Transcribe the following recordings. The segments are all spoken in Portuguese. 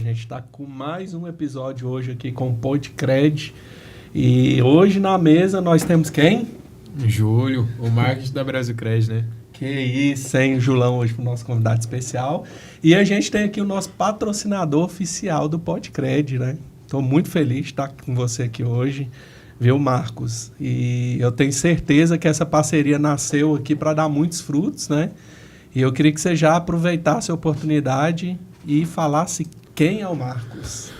gente está com mais um episódio hoje aqui com o Podcred. E hoje na mesa nós temos quem? Júlio, o marketing da Brasilcred, né? Que isso, hein? Julão hoje para o nosso convidado especial. E a gente tem aqui o nosso patrocinador oficial do Podcred, né? Estou muito feliz de estar com você aqui hoje, viu, Marcos? E eu tenho certeza que essa parceria nasceu aqui para dar muitos frutos, né? E eu queria que você já aproveitasse a oportunidade e falasse quem é o Marcos.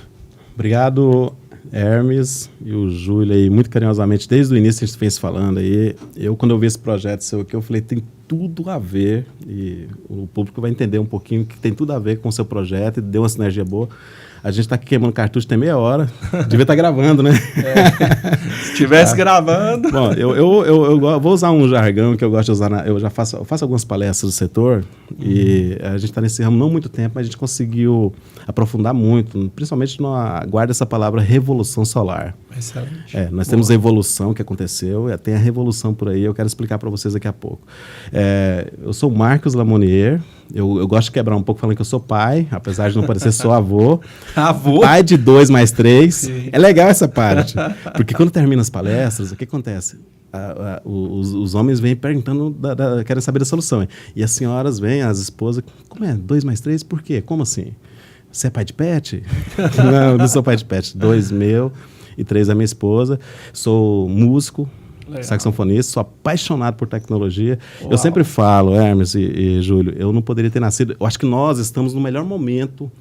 Obrigado, Hermes e o Júlio aí, muito carinhosamente, desde o início a gente fez falando aí. Quando eu vi esse projeto seu aqui, eu falei, tem tudo a ver, e o público vai entender um pouquinho que tem tudo a ver com o seu projeto e deu uma sinergia boa. A gente está aqui queimando cartucho tem meia hora, devia estar gravando, né? Se estivesse gravando... Bom, eu vou usar um jargão que eu gosto de usar, eu faço algumas palestras do setor, e a gente está nesse ramo não há muito tempo, mas a gente conseguiu aprofundar muito, principalmente, guarda essa palavra revolução solar. Excelente. Nós temos a evolução que aconteceu, tem a revolução por aí, eu quero explicar para vocês daqui a pouco. Eu sou o Marcos Lamonier, eu gosto de quebrar um pouco falando que eu sou pai, apesar de não parecer só avô. Avô? Pai de 2 mais 3. Sim. É legal essa parte, porque quando termina as palestras, o que acontece? Os homens vêm perguntando, querem saber da solução. E as senhoras vêm, as esposas, como é? 2 mais 3? Por quê? Como assim? Você é pai de pet? Não sou pai de pet. 2 meu e 3 a minha esposa. Sou músico, saxofonista, sou apaixonado por tecnologia. Uau. Eu sempre falo, Hermes e Júlio, eu não poderia ter nascido. Eu acho que nós estamos no melhor momento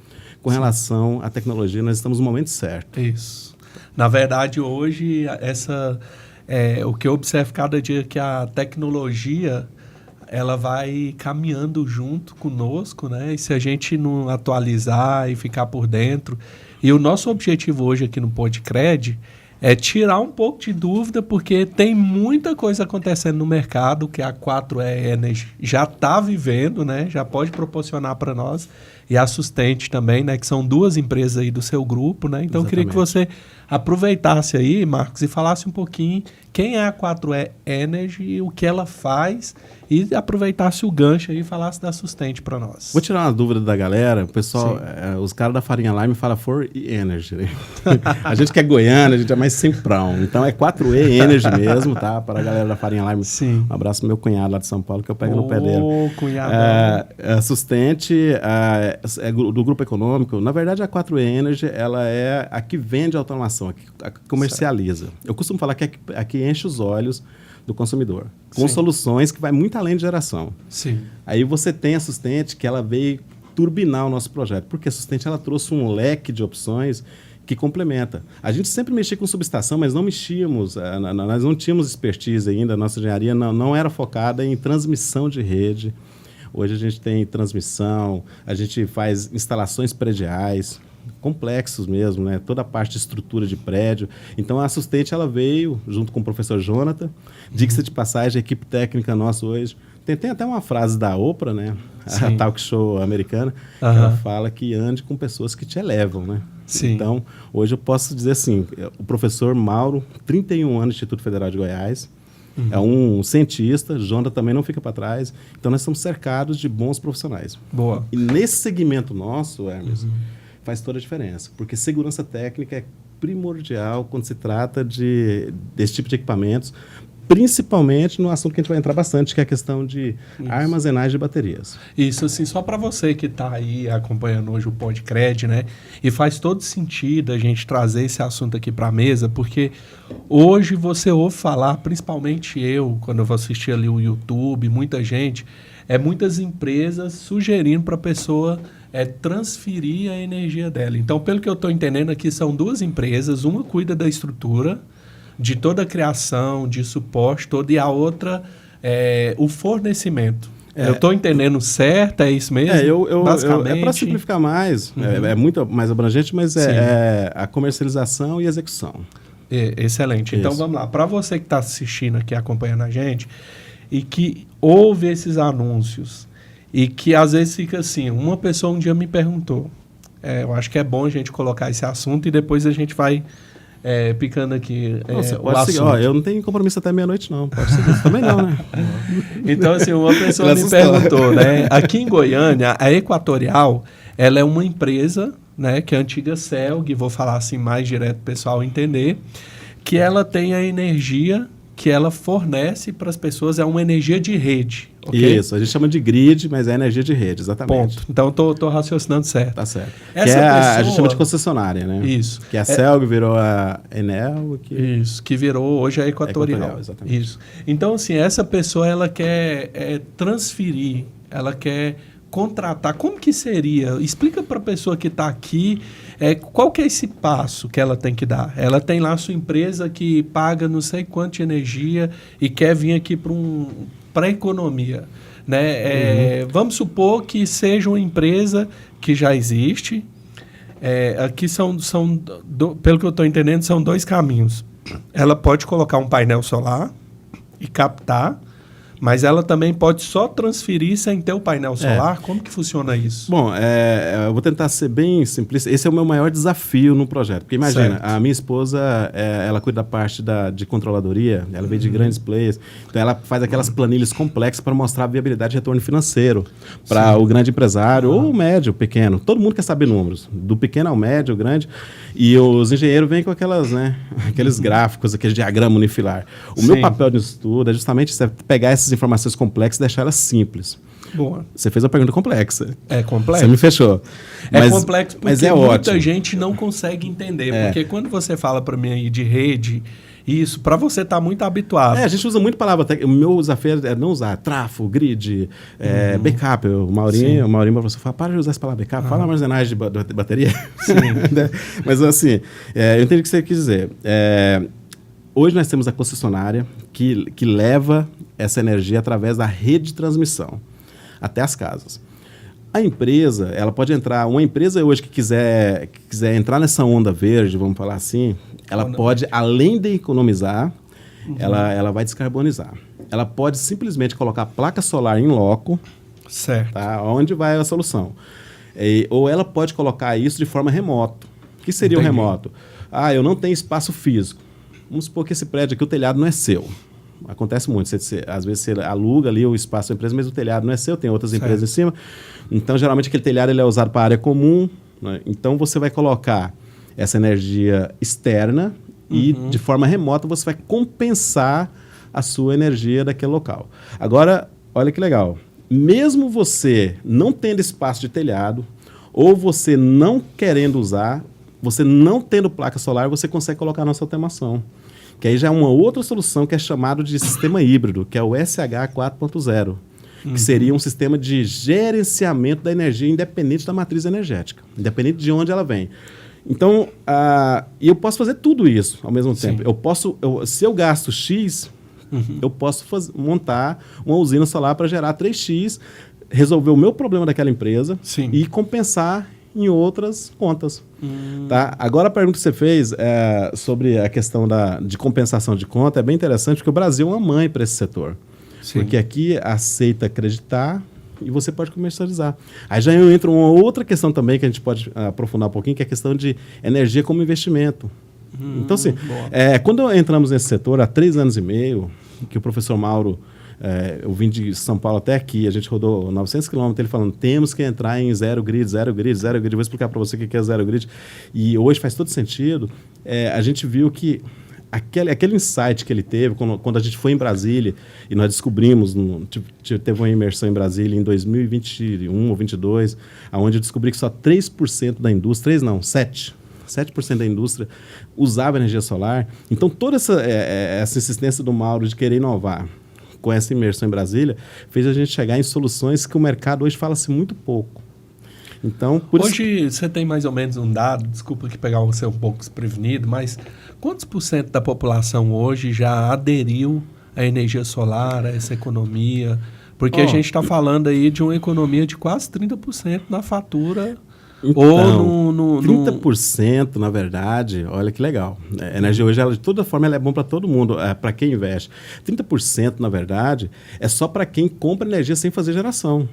com relação à tecnologia, nós estamos no momento certo. Isso. Na verdade, hoje, o que eu observo cada dia é que a tecnologia ela vai caminhando junto conosco, né? E se a gente não atualizar e ficar por dentro... E o nosso objetivo hoje aqui no Podcred é tirar um pouco de dúvida, porque tem muita coisa acontecendo no mercado que a 4E Energy já está vivendo, né? Já pode proporcionar para nós. E a Sustente também, né? Que são 2 empresas aí do seu grupo, né? Então, eu queria que você aproveitasse aí, Marcos, e falasse um pouquinho quem é a 4E Energy, o que ela faz, e aproveitasse o gancho aí e falasse da Sustente para nós. Vou tirar uma dúvida da galera. O pessoal, os caras da Farinha Lime falam 4E Energy, né? A gente que é goiano, a gente é mais simprão. Então é 4E Energy mesmo, tá? Para a galera da Farinha Lime. Sim. Um abraço pro meu cunhado lá de São Paulo, que eu pego no pé dele. Cunhado. A Sustente é do grupo econômico. Na verdade, a 4E Energy, ela é a que vende automação, a que comercializa. Certo. Eu costumo falar que é a que enche os olhos do consumidor, com soluções que vai muito além de geração. Sim. Aí você tem a Sustente, que ela veio turbinar o nosso projeto, porque a Sustente ela trouxe um leque de opções que complementa. A gente sempre mexia com subestação, mas não mexíamos, nós não tínhamos expertise ainda, a nossa engenharia não era focada em transmissão de rede. Hoje a gente tem transmissão, a gente faz instalações prediais, complexos mesmo, né? Toda a parte de estrutura de prédio. Então, a Sustente ela veio junto com o professor Jonathan. Diga-se de passagem, a equipe técnica nossa hoje... Tem até uma frase da Oprah, né? A talk show americana, que ela fala que ande com pessoas que te elevam, né? Sim. Então, hoje eu posso dizer assim, o professor Mauro, 31 anos no Instituto Federal de Goiás, é um cientista, Jonathan também não fica para trás. Então, nós estamos cercados de bons profissionais. Boa. E nesse segmento nosso, Hermes, faz toda a diferença, porque segurança técnica é primordial quando se trata desse tipo de equipamentos, principalmente no assunto que a gente vai entrar bastante, que é a questão de armazenagem de baterias. Isso, assim, só para você que está aí acompanhando hoje o Podcred, né? E faz todo sentido a gente trazer esse assunto aqui para a mesa, porque hoje você ouve falar, principalmente eu, quando eu vou assistir ali o YouTube, muita gente, muitas empresas sugerindo para a pessoa transferir a energia dela. Então, pelo que eu estou entendendo aqui, são 2 empresas, uma cuida da estrutura, de toda a criação, de suporte todo, e a outra o fornecimento. Eu estou entendendo certo, é isso mesmo? Basicamente. É para simplificar mais, é muito mais abrangente, mas é a comercialização e execução. Excelente. Então, vamos lá. Para você que está assistindo aqui, acompanhando a gente, e que ouve esses anúncios, e que às vezes fica assim, uma pessoa um dia me perguntou, eu acho que é bom a gente colocar esse assunto e depois a gente vai... picando aqui o assunto. Eu não tenho compromisso até meia-noite, não. Pode ser isso também não, né? Então, assim, uma pessoa me perguntou, né? Aqui em Goiânia, a Equatorial, ela é uma empresa, né, que é a antiga CELG, vou falar assim mais direto para o pessoal entender, que ela tem a energia que ela fornece para as pessoas, é uma energia de rede. Okay? Isso, a gente chama de grid, mas é energia de rede, exatamente. Ponto. Então, tô raciocinando certo. Tá certo. Essa a gente chama de concessionária, né? Isso. Que a CELG virou a Enel. Isso, que virou hoje a Equatorial. Exatamente. Isso. Então, assim, essa pessoa, ela quer transferir, ela quer contratar. Como que seria? Explica para a pessoa que está aqui, qual que é esse passo que ela tem que dar? Ela tem lá a sua empresa que paga não sei quanto de energia e quer vir aqui para a economia. Né? Vamos supor que seja uma empresa que já existe. Aqui pelo que eu estou entendendo, são 2 caminhos. Ela pode colocar um painel solar e captar, mas ela também pode só transferir sem ter o painel solar? Como que funciona isso? Bom, eu vou tentar ser bem simplista. Esse é o meu maior desafio no projeto. Porque imagina, a minha esposa, ela cuida da parte de controladoria, ela veio de grandes players, então ela faz aquelas planilhas complexas para mostrar a viabilidade de retorno financeiro para o grande empresário ou o médio, o pequeno. Todo mundo quer saber números, do pequeno ao médio, ao grande, e os engenheiros vêm com aqueles gráficos, aquele diagrama unifilar. O meu papel nisso tudo é justamente pegar essas informações complexas e deixar elas simples. Boa. Você fez uma pergunta complexa. É complexo? Você me fechou. Complexo porque mas muita ótimo. gente não consegue entender. Porque quando você fala para mim aí de rede, isso, para você tá muito habituado. A gente usa muito palavra. O meu desafio é não usar tráfego, grid, backup. O Maurinho falou assim, para de usar essa palavra backup, fala armazenagem de bateria. Sim. Mas assim, eu entendi o que você quis dizer. Hoje nós temos a concessionária que leva essa energia através da rede de transmissão até as casas. A empresa, ela pode entrar, uma empresa hoje que quiser entrar nessa onda verde, vamos falar assim, ela pode, além de economizar, ela vai descarbonizar. Ela pode simplesmente colocar placa solar em loco, certo. Tá? Onde vai a solução. Ou ela pode colocar isso de forma remota. O que seria o remoto? Eu não tenho espaço físico. Vamos supor que esse prédio aqui, o telhado não é seu. Acontece muito. Às vezes você aluga ali o espaço da empresa, mas o telhado não é seu, tem outras empresas em cima. Então, geralmente, aquele telhado ele é usado para área comum. Né? Então, você vai colocar essa energia externa e, de forma remota, você vai compensar a sua energia daquele local. Agora, olha que legal. Mesmo você não tendo espaço de telhado, ou você não querendo usar, você não tendo placa solar, você consegue colocar na sua automação. Que aí já é uma outra solução que é chamado de sistema híbrido, que é o SH 4.0, que seria um sistema de gerenciamento da energia independente da matriz energética, independente de onde ela vem. Então, eu posso fazer tudo isso ao mesmo tempo. Se eu gasto X, eu posso montar uma usina solar para gerar 3X, resolver o meu problema daquela empresa e compensar em outras contas. Tá? Agora, a pergunta que você fez sobre a questão de compensação de conta é bem interessante, porque o Brasil é uma mãe para esse setor. Sim. Porque aqui aceita acreditar e você pode comercializar. Aí já entra uma outra questão também que a gente pode aprofundar um pouquinho, que é a questão de energia como investimento. Então, assim, quando entramos nesse setor há 3 anos e meio, que o professor Mauro... eu vim de São Paulo até aqui, a gente rodou 900 quilômetros, ele falando, temos que entrar em zero grid. Vou explicar para você o que é zero grid. E hoje faz todo sentido. A gente viu que aquele insight que ele teve, quando a gente foi em Brasília, e nós descobrimos, teve uma imersão em Brasília em 2021 ou 2022, onde eu descobri que só 3% da indústria, 7% da indústria usava energia solar. Então, toda essa insistência do Mauro de querer inovar, com essa imersão em Brasília, fez a gente chegar em soluções que o mercado hoje fala-se muito pouco. Então, hoje você tem mais ou menos um dado, desculpa que pegar você um pouco desprevenido, mas quantos % da população hoje já aderiu à energia solar, a essa economia? Porque a gente está falando aí de uma economia de quase 30% na fatura. Então, 30%, na verdade, olha que legal. A energia hoje, de toda forma, ela é bom para todo mundo, para quem investe. 30%, na verdade, é só para quem compra energia sem fazer geração.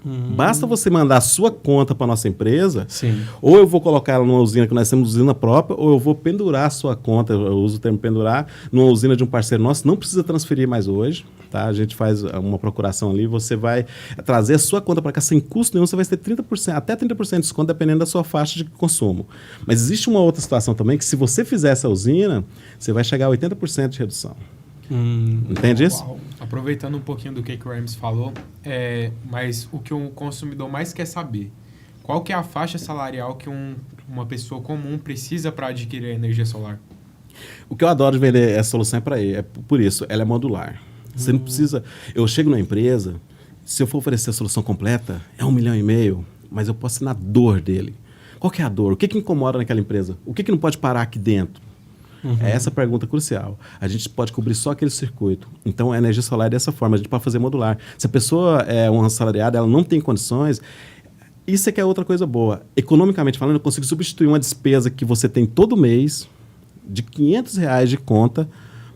Basta você mandar a sua conta para nossa empresa, Sim. ou eu vou colocar ela numa usina que nós temos usina própria, ou eu vou pendurar a sua conta, eu uso o termo pendurar, numa usina de um parceiro nosso, não precisa transferir mais hoje, tá? A gente faz uma procuração ali, você vai trazer a sua conta para cá sem custo nenhum, você vai ter 30%, até 30% de desconto, dependendo da sua faixa de consumo. Mas existe uma outra situação também, que se você fizer essa usina, você vai chegar a 80% de redução. Entende isso? Uau. Aproveitando um pouquinho do que o Hermes falou, mas o que o consumidor mais quer saber, qual que é a faixa salarial que uma pessoa comum precisa para adquirir a energia solar? O que eu adoro de vender essa solução é para ele, é por isso, ela é modular. Você não precisa... Eu chego na empresa, se eu for oferecer a solução completa, é 1,5 milhão, mas eu posso ir na dor dele. Qual que é a dor? O que incomoda naquela empresa? O que não pode parar aqui dentro? É essa a pergunta crucial. A gente pode cobrir só aquele circuito. Então, a energia solar é dessa forma. A gente pode fazer modular. Se a pessoa é uma assalariada, ela não tem condições, isso é que é outra coisa boa. Economicamente falando, eu consigo substituir uma despesa que você tem todo mês de R$500 de conta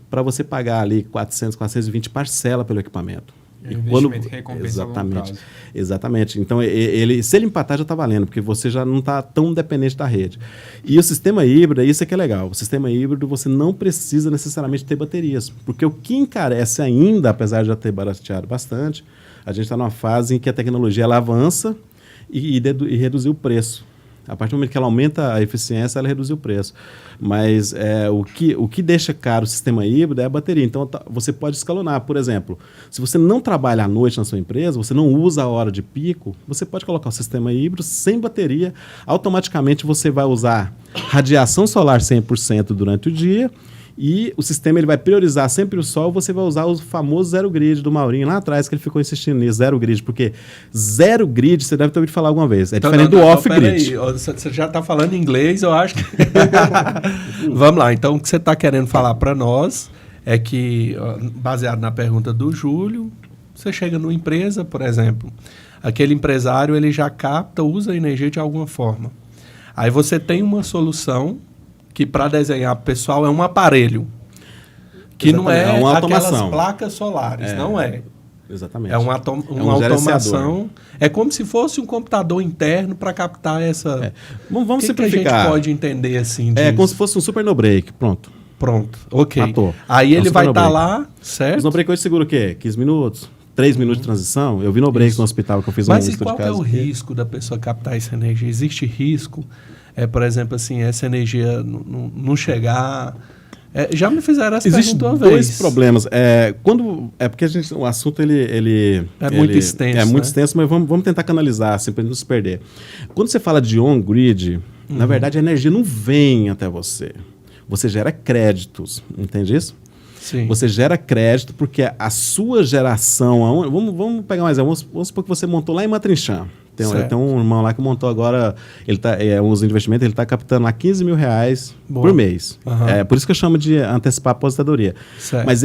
para você pagar ali 400, 420 parcela pelo equipamento. E investimento que recompensa a longo prazo. Exatamente. Então, se ele empatar, já está valendo, porque você já não está tão dependente da rede. E o sistema híbrido, isso é que é legal. O sistema híbrido, você não precisa necessariamente ter baterias, porque o que encarece ainda, apesar de já ter barateado bastante, a gente está numa fase em que a tecnologia ela avança e reduzir o preço. A partir do momento que ela aumenta a eficiência, ela reduz o preço. Mas o que deixa caro o sistema híbrido é a bateria. Então, você pode escalonar. Por exemplo, se você não trabalha à noite na sua empresa, você não usa a hora de pico, você pode colocar o sistema híbrido sem bateria. Automaticamente, você vai usar radiação solar 100% durante o dia e o sistema ele vai priorizar sempre o sol, você vai usar o famoso zero grid do Maurinho lá atrás, que ele ficou insistindo nisso, zero grid, porque zero grid, você deve ter ouvido falar alguma vez, é então, diferente do off-grid. Você já está falando inglês, eu acho que... Vamos lá, então o que você está querendo falar para nós é que, baseado na pergunta do Júlio, você chega numa empresa, por exemplo, aquele empresário ele já capta, usa a energia de alguma forma. Aí você tem uma solução que para desenhar pessoal é um aparelho, que não é uma aquelas placas solares, não é. Exatamente. É uma automação. É como se fosse um computador interno para captar essa... Vamos simplificar. Que a gente pode entender assim disso? É como se fosse um super no-break, pronto, ok. Matou. Aí ele vai estar lá, certo? Os no-break hoje segura o quê? 15 minutos? 3 minutos de transição? Eu vi no-break no hospital que eu fiz Mas qual é o risco da pessoa captar essa energia? Existe risco? Por exemplo, assim, essa energia não chegar... já me fizeram essa pergunta uma vez. Existem dois problemas. Porque o assunto ele é muito extenso. É muito extenso, mas vamos tentar canalizar, assim, para não se perder. Quando você fala de on-grid, na verdade a energia não vem até você. Você gera créditos, entende isso? Sim. Você gera crédito porque a sua geração... Vamos pegar mais vamos supor que você montou lá em Matrinchã. Tem um irmão lá que montou agora, ele usa investimento, ele está captando lá R$15 mil por mês. Por isso que eu chamo de antecipar a aposentadoria. Certo. Mas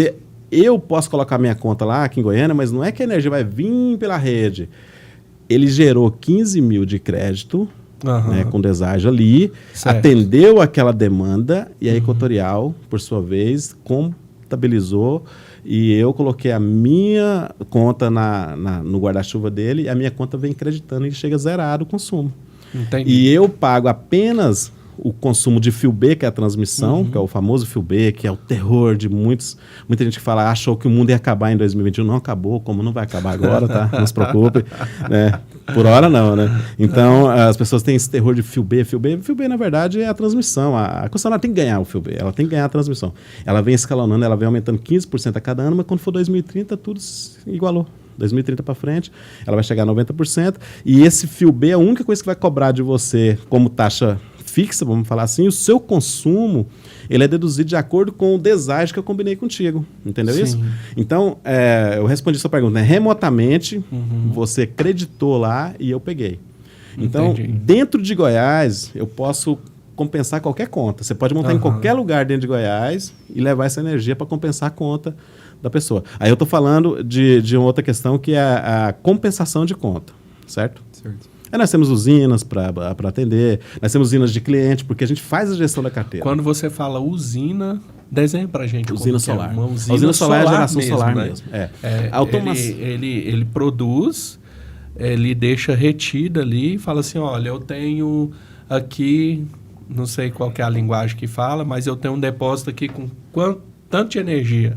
eu posso colocar minha conta lá aqui em Goiânia, mas não é que a energia vai vir pela rede. Ele gerou 15 mil de crédito, com deságio ali, atendeu aquela demanda e a Equatorial, por sua vez, contabilizou e eu coloquei a minha conta no guarda-chuva dele e a minha conta vem creditando e chega zerado o consumo. Entendi. E eu pago apenas o consumo de fio B, que é a transmissão, que é o famoso fio B, que é o terror de muita gente que achou que o mundo ia acabar em 2021. Não acabou, como não vai acabar agora, tá? Não se preocupe. Né? Por hora não, né? Então, as pessoas têm esse terror de fio B. Fio B, na verdade, é a transmissão. A concessionária tem que ganhar o fio B, ela tem que ganhar a transmissão. Ela vem escalonando, ela vem aumentando 15% a cada ano, mas quando for 2030, tudo se igualou. 2030 para frente, ela vai chegar a 90%. E esse fio B é a única coisa que vai cobrar de você como taxa fixa, vamos falar assim, o seu consumo, ele é deduzido de acordo com o deságio que eu combinei contigo. Entendeu isso? Então, eu respondi sua pergunta, né? Remotamente, você creditou lá e eu peguei. Então, dentro de Goiás, eu posso compensar qualquer conta. Você pode montar em qualquer lugar dentro de Goiás e levar essa energia para compensar a conta da pessoa. Aí eu estou falando de uma outra questão que é a compensação de conta, certo? Certo. Nós temos usinas para atender, nós temos usinas de cliente, porque a gente faz a gestão da carteira. Quando você fala usina, desenha para a gente. Usina solar. Uma usina solar é a geração mesmo, solar né? mesmo. Ele produz ele deixa retida ali e fala assim, olha, eu tenho aqui, não sei qual que é a linguagem que fala, mas eu tenho um depósito aqui com tanto de energia.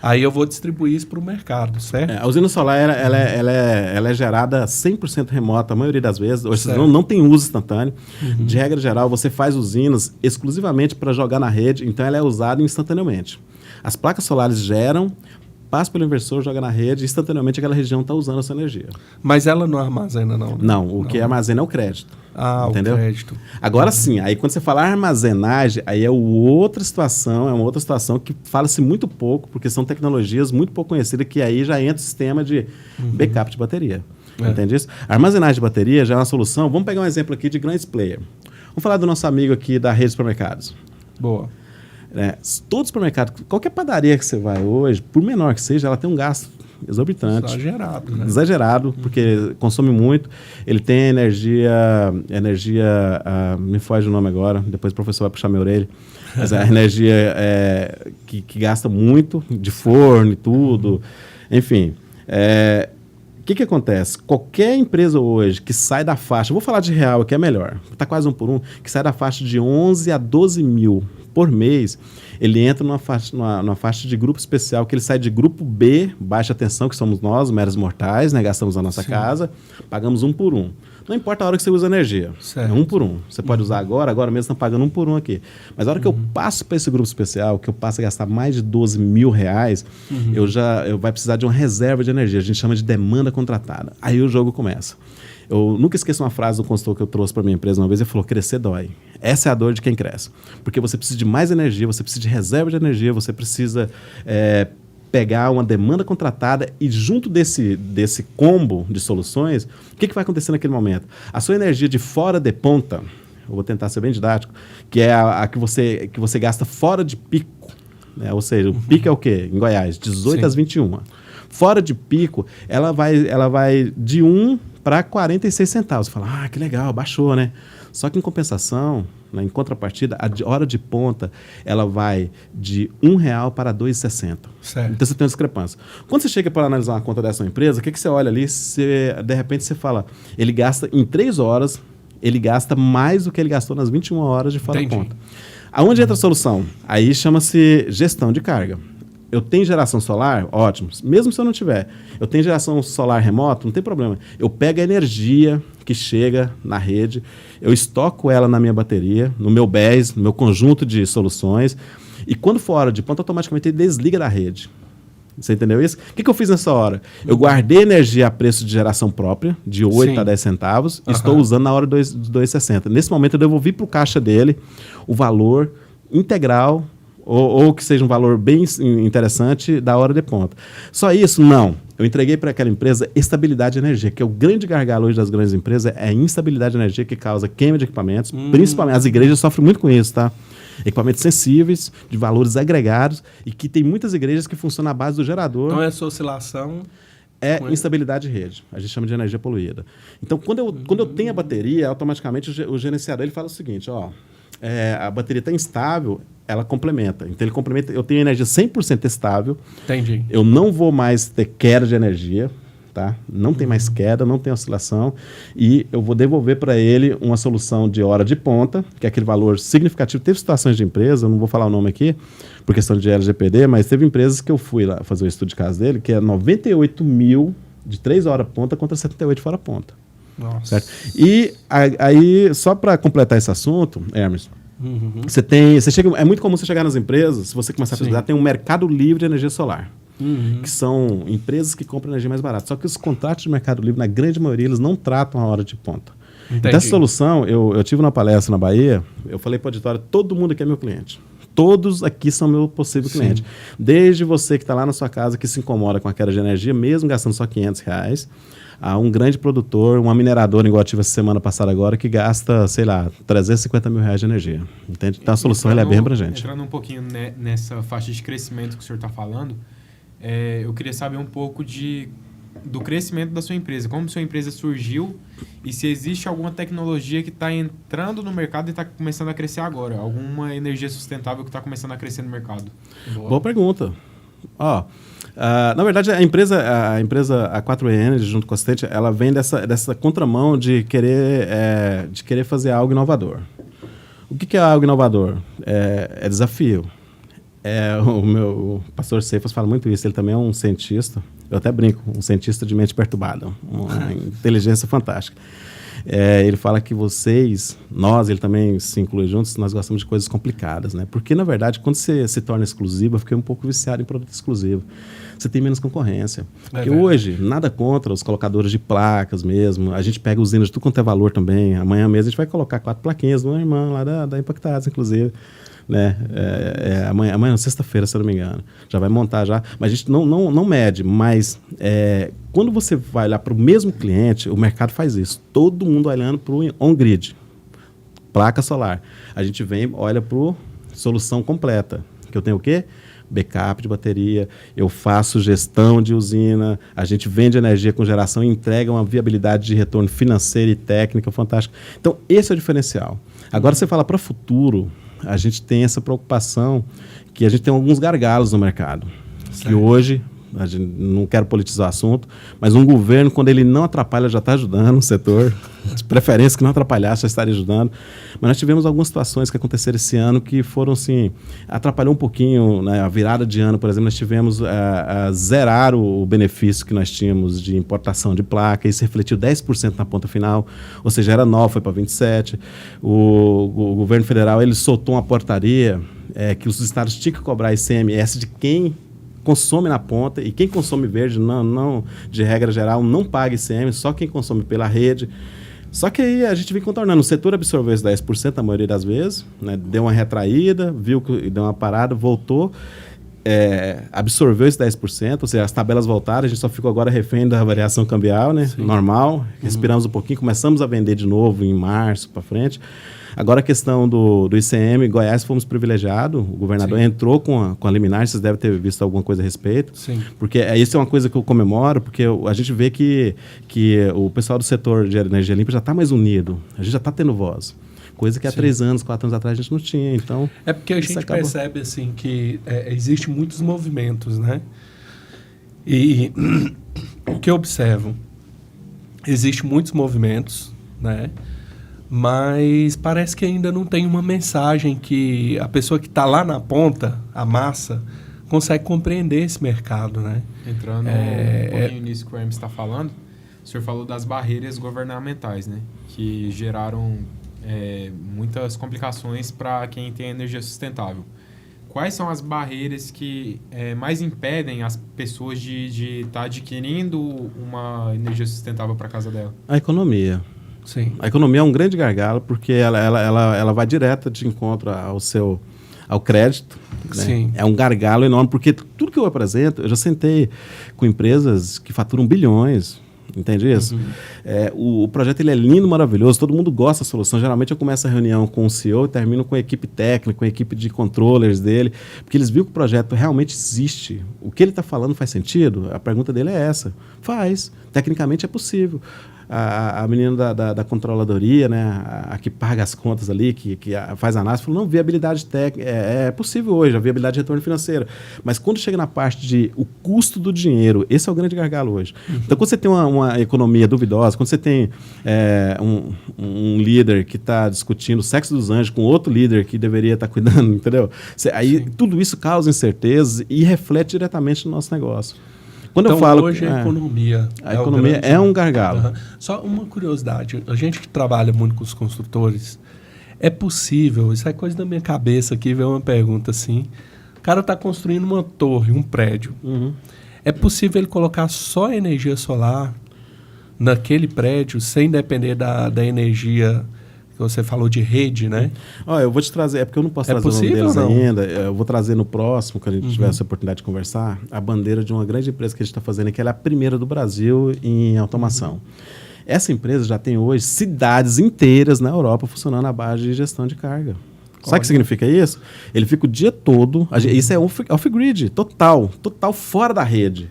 Aí eu vou distribuir isso para o mercado, certo? A usina solar ela é gerada 100% remota, a maioria das vezes. Hoje não tem uso instantâneo. De regra geral, você faz usinas exclusivamente para jogar na rede, então ela é usada instantaneamente. As placas solares geram, passa pelo inversor, joga na rede, instantaneamente aquela região está usando a sua energia. Mas ela não armazena, não? Né? Não, que armazena é o crédito. Entendeu? O crédito. Agora sim, aí quando você fala armazenagem, aí é outra situação que fala-se muito pouco, porque são tecnologias muito pouco conhecidas, que aí já entra o sistema de backup de bateria. Entende isso? A armazenagem de bateria já é uma solução. Vamos pegar um exemplo aqui de grandes players. Vamos falar do nosso amigo aqui da rede de supermercados. Boa. Todo supermercado, qualquer padaria que você vai hoje, por menor que seja, ela tem um gasto exorbitante. Exagerado, né? Exagerado, porque consome muito. Ele tem energia me foge o nome agora, depois o professor vai puxar minha orelha. Mas a energia que gasta muito, de forno e tudo. Enfim, o que acontece? Qualquer empresa hoje que sai da faixa, vou falar de real, que é melhor, está quase 1 por 1, que sai da faixa de 11 a 12 mil por mês, ele entra numa faixa de grupo especial, que ele sai de grupo B, baixa tensão, que somos nós, meros mortais, né? Gastamos a nossa casa, pagamos 1 por 1. Não importa a hora que você usa energia, é 1 por 1. Você pode usar agora mesmo estão pagando 1 por 1 aqui. Mas a hora que eu passo para esse grupo especial, que eu passo a gastar mais de 12 mil reais, eu vai precisar de uma reserva de energia, a gente chama de demanda contratada. Aí o jogo começa. Eu nunca esqueço uma frase do consultor que eu trouxe para minha empresa uma vez, ele falou, crescer dói. Essa é a dor de quem cresce. Porque você precisa de mais energia, você precisa de reserva de energia, você precisa pegar uma demanda contratada e junto desse combo de soluções, o que vai acontecer naquele momento? A sua energia de fora de ponta, eu vou tentar ser bem didático, que é a que você gasta fora de pico, né? Ou seja, o pico é o quê? Em Goiás, 18 às 21. Fora de pico, ela vai de 1 para 46 centavos. Você fala, que legal, baixou, né? Só que em compensação, né, em contrapartida, a hora de ponta, ela vai de R$1 para R$2,60. Então você tem uma discrepância. Quando você chega para analisar uma conta dessa empresa, o que você olha ali? De repente você fala, ele gasta em 3 horas, ele gasta mais do que ele gastou nas 21 horas de fora ponta. Aonde entra a solução? Aí chama-se gestão de carga. Eu tenho geração solar? Ótimo. Mesmo se eu não tiver. Eu tenho geração solar remota? Não tem problema. Eu pego a energia que chega na rede, eu estoco ela na minha bateria, no meu BES, no meu conjunto de soluções, e quando for hora de ponta, automaticamente ele desliga da rede. Você entendeu isso? O que eu fiz nessa hora? Eu guardei energia a preço de geração própria, de 8 a 10 centavos, e estou usando na hora de 2,60. Nesse momento, eu devolvi para o caixa dele o valor integral, ou que seja um valor bem interessante da hora de ponta. Só isso? Não. Eu entreguei para aquela empresa estabilidade de energia, que é o grande gargalo hoje das grandes empresas, é a instabilidade de energia que causa queima de equipamentos, principalmente as igrejas sofrem muito com isso, tá? Equipamentos sensíveis, de valores agregados, e que tem muitas igrejas que funcionam à base do gerador. Então essa oscilação... É instabilidade de rede. A gente chama de energia poluída. Então, quando eu tenho a bateria, automaticamente o gerenciador ele fala o seguinte, a bateria está instável, ela complementa. Então, ele complementa. Eu tenho energia 100% estável. Entendi. Eu não vou mais ter queda de energia, tá? Não tem mais queda, não tem oscilação. E eu vou devolver para ele uma solução de hora de ponta, que é aquele valor significativo. Teve situações de empresa, eu não vou falar o nome aqui, por questão de LGPD, mas teve empresas que eu fui lá fazer o estudo de caso dele, que é 98 mil de 3 horas ponta contra 78 fora ponta. Nossa. Certo? E aí, só para completar esse assunto, Hermes, você chega, é muito comum você chegar nas empresas, se você começar a pesquisar, tem um mercado livre de energia solar, que são empresas que compram energia mais barata. Só que os contratos de mercado livre, na grande maioria, eles não tratam a hora de ponta. Então, essa solução, eu tive uma palestra na Bahia, eu falei para o auditório, todo mundo aqui é meu cliente. Todos aqui são meu possível cliente. Desde você que está lá na sua casa, que se incomoda com a queda de energia, mesmo gastando só R$500, a um grande produtor, uma mineradora, igual eu tive essa semana passada agora, que gasta, sei lá, R$350 mil de energia. Entende? Então a solução ela é bem abrangente. Entrando um pouquinho nessa faixa de crescimento que o senhor está falando, eu queria saber um pouco do crescimento da sua empresa. Como sua empresa surgiu e se existe alguma tecnologia que está entrando no mercado e está começando a crescer agora. Alguma energia sustentável que está começando a crescer no mercado. Boa pergunta. Na verdade, a empresa A4E Energy, junto com a Assistente, ela vem dessa contramão de querer fazer algo inovador. O que é algo inovador? É desafio. O meu pastor Cephas fala muito isso, ele também é um cientista, eu até brinco, um cientista de mente perturbada, uma inteligência fantástica. Ele fala que ele também se inclui juntos, nós gostamos de coisas complicadas, né? Porque, na verdade, quando você se torna exclusivo, eu fiquei um pouco viciado em produto exclusivo. Você tem menos concorrência. Porque hoje, nada contra os colocadores de placas mesmo, a gente pega usinas de tudo quanto é valor também. Amanhã mesmo a gente vai colocar 4 plaquinhas de uma irmã lá da Impactados, inclusive. Né? Amanhã, sexta-feira, se eu não me engano. Já vai montar já. Mas a gente não mede, mas quando você vai lá para o mesmo cliente, o mercado faz isso. Todo mundo olhando para o on-grid, placa solar. A gente vem, olha para a solução completa. Que eu tenho o quê? Backup de bateria, eu faço gestão de usina, a gente vende energia com geração e entrega uma viabilidade de retorno financeira e técnica fantástica. Então, esse é o diferencial. Agora, você fala para o futuro, a gente tem essa preocupação que a gente tem alguns gargalos no mercado. Certo. Que hoje, a gente não quero politizar o assunto, mas um governo, quando ele não atrapalha, já está ajudando o setor, de preferência que não atrapalhasse, já estaria ajudando. Mas nós tivemos algumas situações que aconteceram esse ano que foram, assim, atrapalhou um pouquinho, né? A virada de ano, por exemplo, nós tivemos a zerar o benefício que nós tínhamos de importação de placa, isso refletiu 10% na ponta final, ou seja, era 9%, foi para 27%. O governo federal, ele soltou uma portaria que os estados tinham que cobrar ICMS de quem consome na ponta, e quem consome verde, não, de regra geral, não paga ICM, só quem consome pela rede. Só que aí a gente vem contornando. O setor absorveu esses 10% a maioria das vezes, né? Deu uma retraída, viu que deu uma parada, voltou, absorveu esses 10%, ou seja, as tabelas voltaram, a gente só ficou agora refém da variação cambial, né? Normal, respiramos um pouquinho, começamos a vender de novo em março para frente. Agora a questão do ICM, Goiás fomos privilegiados, o governador entrou com a liminar, vocês devem ter visto alguma coisa a respeito. Sim. Porque isso é uma coisa que eu comemoro, porque a gente vê que o pessoal do setor de energia limpa já está mais unido, a gente já está tendo voz. Coisa que há 3 anos, 4 anos atrás a gente não tinha, então... É porque a gente percebe assim, que existem muitos movimentos, né? E o que eu observo, existem muitos movimentos, né? Mas parece que ainda não tem uma mensagem que a pessoa que está lá na ponta, a massa, consegue compreender esse mercado, né? Entrando um pouquinho nisso que o Hermes está falando, o senhor falou das barreiras governamentais, né? Que geraram muitas complicações para quem tem energia sustentável. Quais são as barreiras que mais impedem as pessoas de estar adquirindo uma energia sustentável para a casa dela? A economia. Sim. A economia é um grande gargalo porque ela vai direto de encontro ao crédito. Né? Sim. É um gargalo enorme porque tudo que eu apresento, eu já sentei com empresas que faturam bilhões, entende isso? O projeto ele é lindo, maravilhoso, todo mundo gosta da solução. Geralmente eu começo a reunião com o CEO e termino com a equipe técnica, com a equipe de controllers dele, porque eles viram que o projeto realmente existe. O que ele está falando faz sentido? A pergunta dele é essa. Faz. Tecnicamente é possível. A menina da controladoria, né, a que paga as contas ali, que faz a análise, falou, não, viabilidade técnica, é possível hoje, a viabilidade de retorno financeiro. Mas quando chega na parte de o custo do dinheiro, esse é o grande gargalo hoje. Então, quando você tem uma economia duvidosa, quando você tem um líder que está discutindo o sexo dos anjos com outro líder que deveria estar cuidando, entendeu? Aí tudo isso causa incerteza e reflete diretamente no nosso negócio. Quando então, eu falo hoje a economia... A economia é um gargalo. Só uma curiosidade. A gente que trabalha muito com os construtores, é possível, isso é coisa da minha cabeça aqui, veio uma pergunta assim, o cara está construindo uma torre, um prédio. É possível ele colocar só energia solar naquele prédio, sem depender da energia... que você falou de rede, né? Eu vou te trazer, porque eu não posso trazer o nome deles ainda, eu vou trazer no próximo, que a gente tiver essa oportunidade de conversar, a bandeira de uma grande empresa que a gente está fazendo, que ela é a primeira do Brasil em automação. Essa empresa já tem hoje cidades inteiras na Europa funcionando à base de gestão de carga. Sabe o que significa isso? Ele fica o dia todo, isso é off-grid, total fora da rede.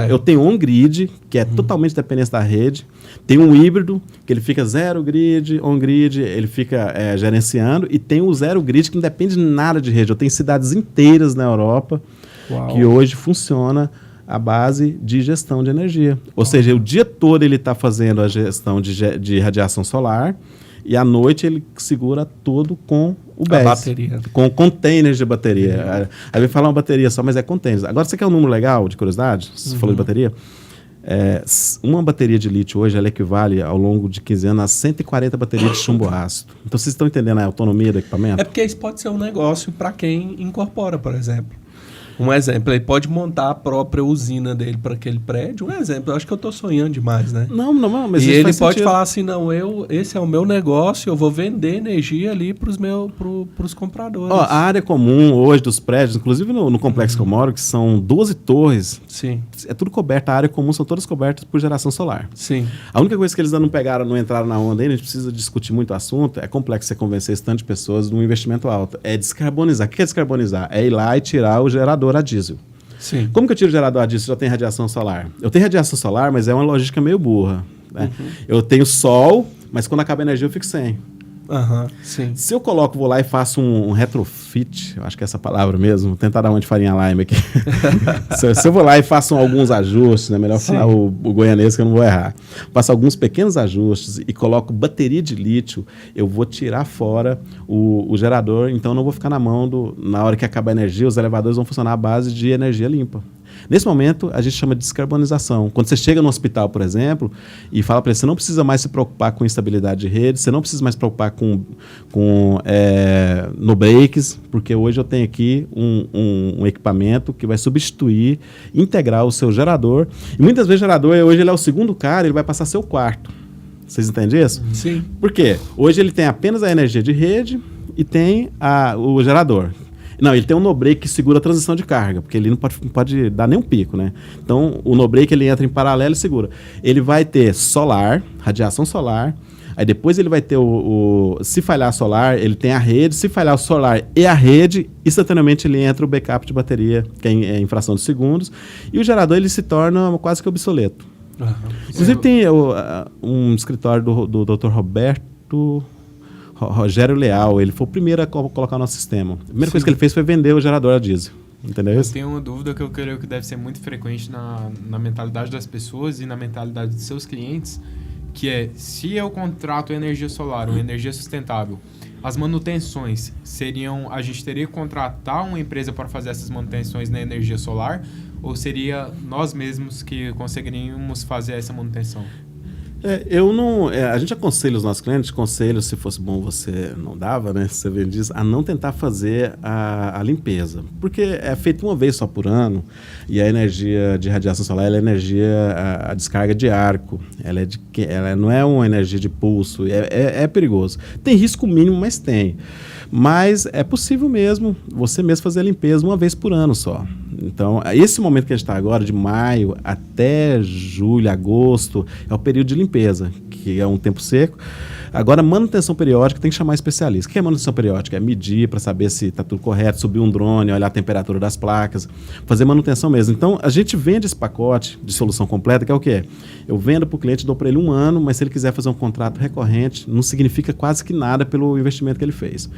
Eu tenho um grid, que é totalmente dependência da rede. Tem um híbrido, que ele fica zero grid, on-grid, ele fica gerenciando. E tem o zero grid, que não depende nada de rede. Eu tenho cidades inteiras na Europa Uau. que hoje funciona à base de gestão de energia. Ou seja, o dia todo ele está fazendo a gestão de radiação solar e à noite ele segura todo com o BESS. A bateria. Com containers de bateria. Aí vai falar uma bateria só, mas é containers. Agora, você quer um número legal, de curiosidade? Você falou de bateria? Uma bateria de lítio hoje ela equivale, ao longo de 15 anos, a 140 baterias de chumbo ácido. Então, vocês estão entendendo a autonomia do equipamento? É porque isso pode ser um negócio para quem incorpora, por exemplo. Um exemplo, ele pode montar a própria usina dele para aquele prédio. Um exemplo, eu acho que eu estou sonhando demais, né? Não, mas e isso ele faz pode sentido. falar assim, não, esse é o meu negócio, eu vou vender energia ali para os compradores. Ó, a área comum hoje dos prédios, inclusive no complexo que eu moro, que são 12 torres, Sim, é tudo coberto, a área comum são todas cobertas por geração solar. sim. A única coisa que eles ainda não pegaram, não entraram na onda ainda, a gente precisa discutir muito o assunto, é complexo você convencer esse tanto de pessoas de um investimento alto. É descarbonizar. O que é descarbonizar? É ir lá e tirar o gerador a diesel. Sim. Como que eu tiro o gerador a diesel se já tem radiação solar? Eu tenho radiação solar, mas é uma lógica meio burra. Né? Eu tenho sol, mas quando acaba a energia eu fico sem. Aham, sim. Se eu vou lá e faço um retrofit, eu acho que é essa palavra mesmo, vou tentar dar uma de farinha lime aqui. se eu vou lá e faço alguns ajustes, né? Melhor falar o goianês que eu não vou errar. Faço alguns pequenos ajustes e coloco bateria de lítio, eu vou tirar fora o gerador, então eu não vou ficar na mão na hora que acabar a energia, os elevadores vão funcionar à base de energia limpa. Nesse momento, a gente chama de descarbonização. Quando você chega no hospital, por exemplo, e fala para ele, você não precisa mais se preocupar com instabilidade de rede, você não precisa mais se preocupar com no breaks, porque hoje eu tenho aqui um equipamento que vai substituir, integrar o seu gerador. E muitas vezes o gerador, hoje ele é o segundo cara, ele vai passar a ser o quarto. Vocês entendem isso? Sim. Por quê? Hoje ele tem apenas a energia de rede e tem o gerador. Não, ele tem um no-break que segura a transição de carga, porque ele não pode dar nenhum pico, né? Então, o no-break ele entra em paralelo e segura. Ele vai ter solar, radiação solar, aí depois ele vai ter se falhar solar, ele tem a rede, se falhar o solar e a rede, instantaneamente ele entra o backup de bateria, que é em fração de segundos, e o gerador ele se torna quase que obsoleto. Uhum. Inclusive tem um escritório do Dr. Rogério Leal, ele foi o primeiro a colocar o nosso sistema. A primeira coisa que ele fez foi vender o gerador a diesel. Entendeu Eu isso? tenho uma dúvida que eu creio que deve ser muito frequente na mentalidade das pessoas e na mentalidade de seus clientes, que é, se eu contrato energia solar ou energia sustentável, as manutenções seriam, a gente teria que contratar uma empresa para fazer essas manutenções na energia solar, ou seria nós mesmos que conseguiríamos fazer essa manutenção? A gente aconselha os nossos clientes, se fosse bom você não dava, né? Você vende isso, a não tentar fazer a limpeza. Porque é feito uma vez só por ano e a energia de radiação solar ela é a descarga de arco. Ela não é uma energia de pulso, é perigoso. Tem risco mínimo, mas tem. Mas é possível mesmo você mesmo fazer a limpeza uma vez por ano só. Então, esse momento que a gente está agora, de maio até julho, agosto, é o período de limpeza, que é um tempo seco. Agora, manutenção periódica, tem que chamar especialista. O que é manutenção periódica? É medir para saber se está tudo correto, subir um drone, olhar a temperatura das placas, fazer manutenção mesmo. Então, a gente vende esse pacote de solução completa, que é o quê? Eu vendo para o cliente, dou para ele 1 ano, mas se ele quiser fazer um contrato recorrente, não significa quase que nada pelo investimento que ele fez.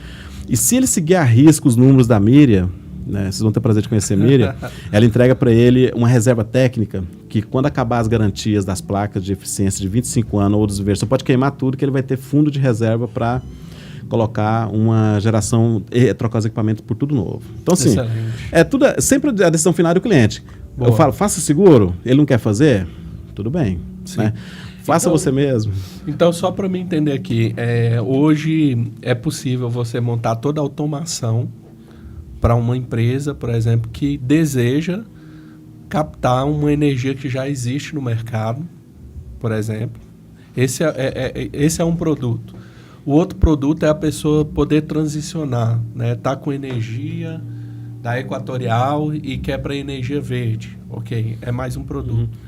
E se ele seguir a risco os números da Miriam, né, vocês vão ter o prazer de conhecer a Miriam, ela entrega para ele uma reserva técnica que quando acabar as garantias das placas de eficiência de 25 anos ou dos inversores, você pode queimar tudo, que ele vai ter fundo de reserva para colocar uma geração e trocar os equipamentos por tudo novo. Então, assim, sempre a decisão final é do cliente. Boa. Eu falo, faça seguro, ele não quer fazer? Tudo bem. Né? Faça você mesmo. Então, só para me entender aqui, hoje é possível você montar toda a automação para uma empresa, por exemplo, que deseja captar uma energia que já existe no mercado, por exemplo. Esse é um produto. O outro produto é a pessoa poder transicionar, né? Tá com energia da Equatorial e quer para energia verde. Ok, é mais um produto.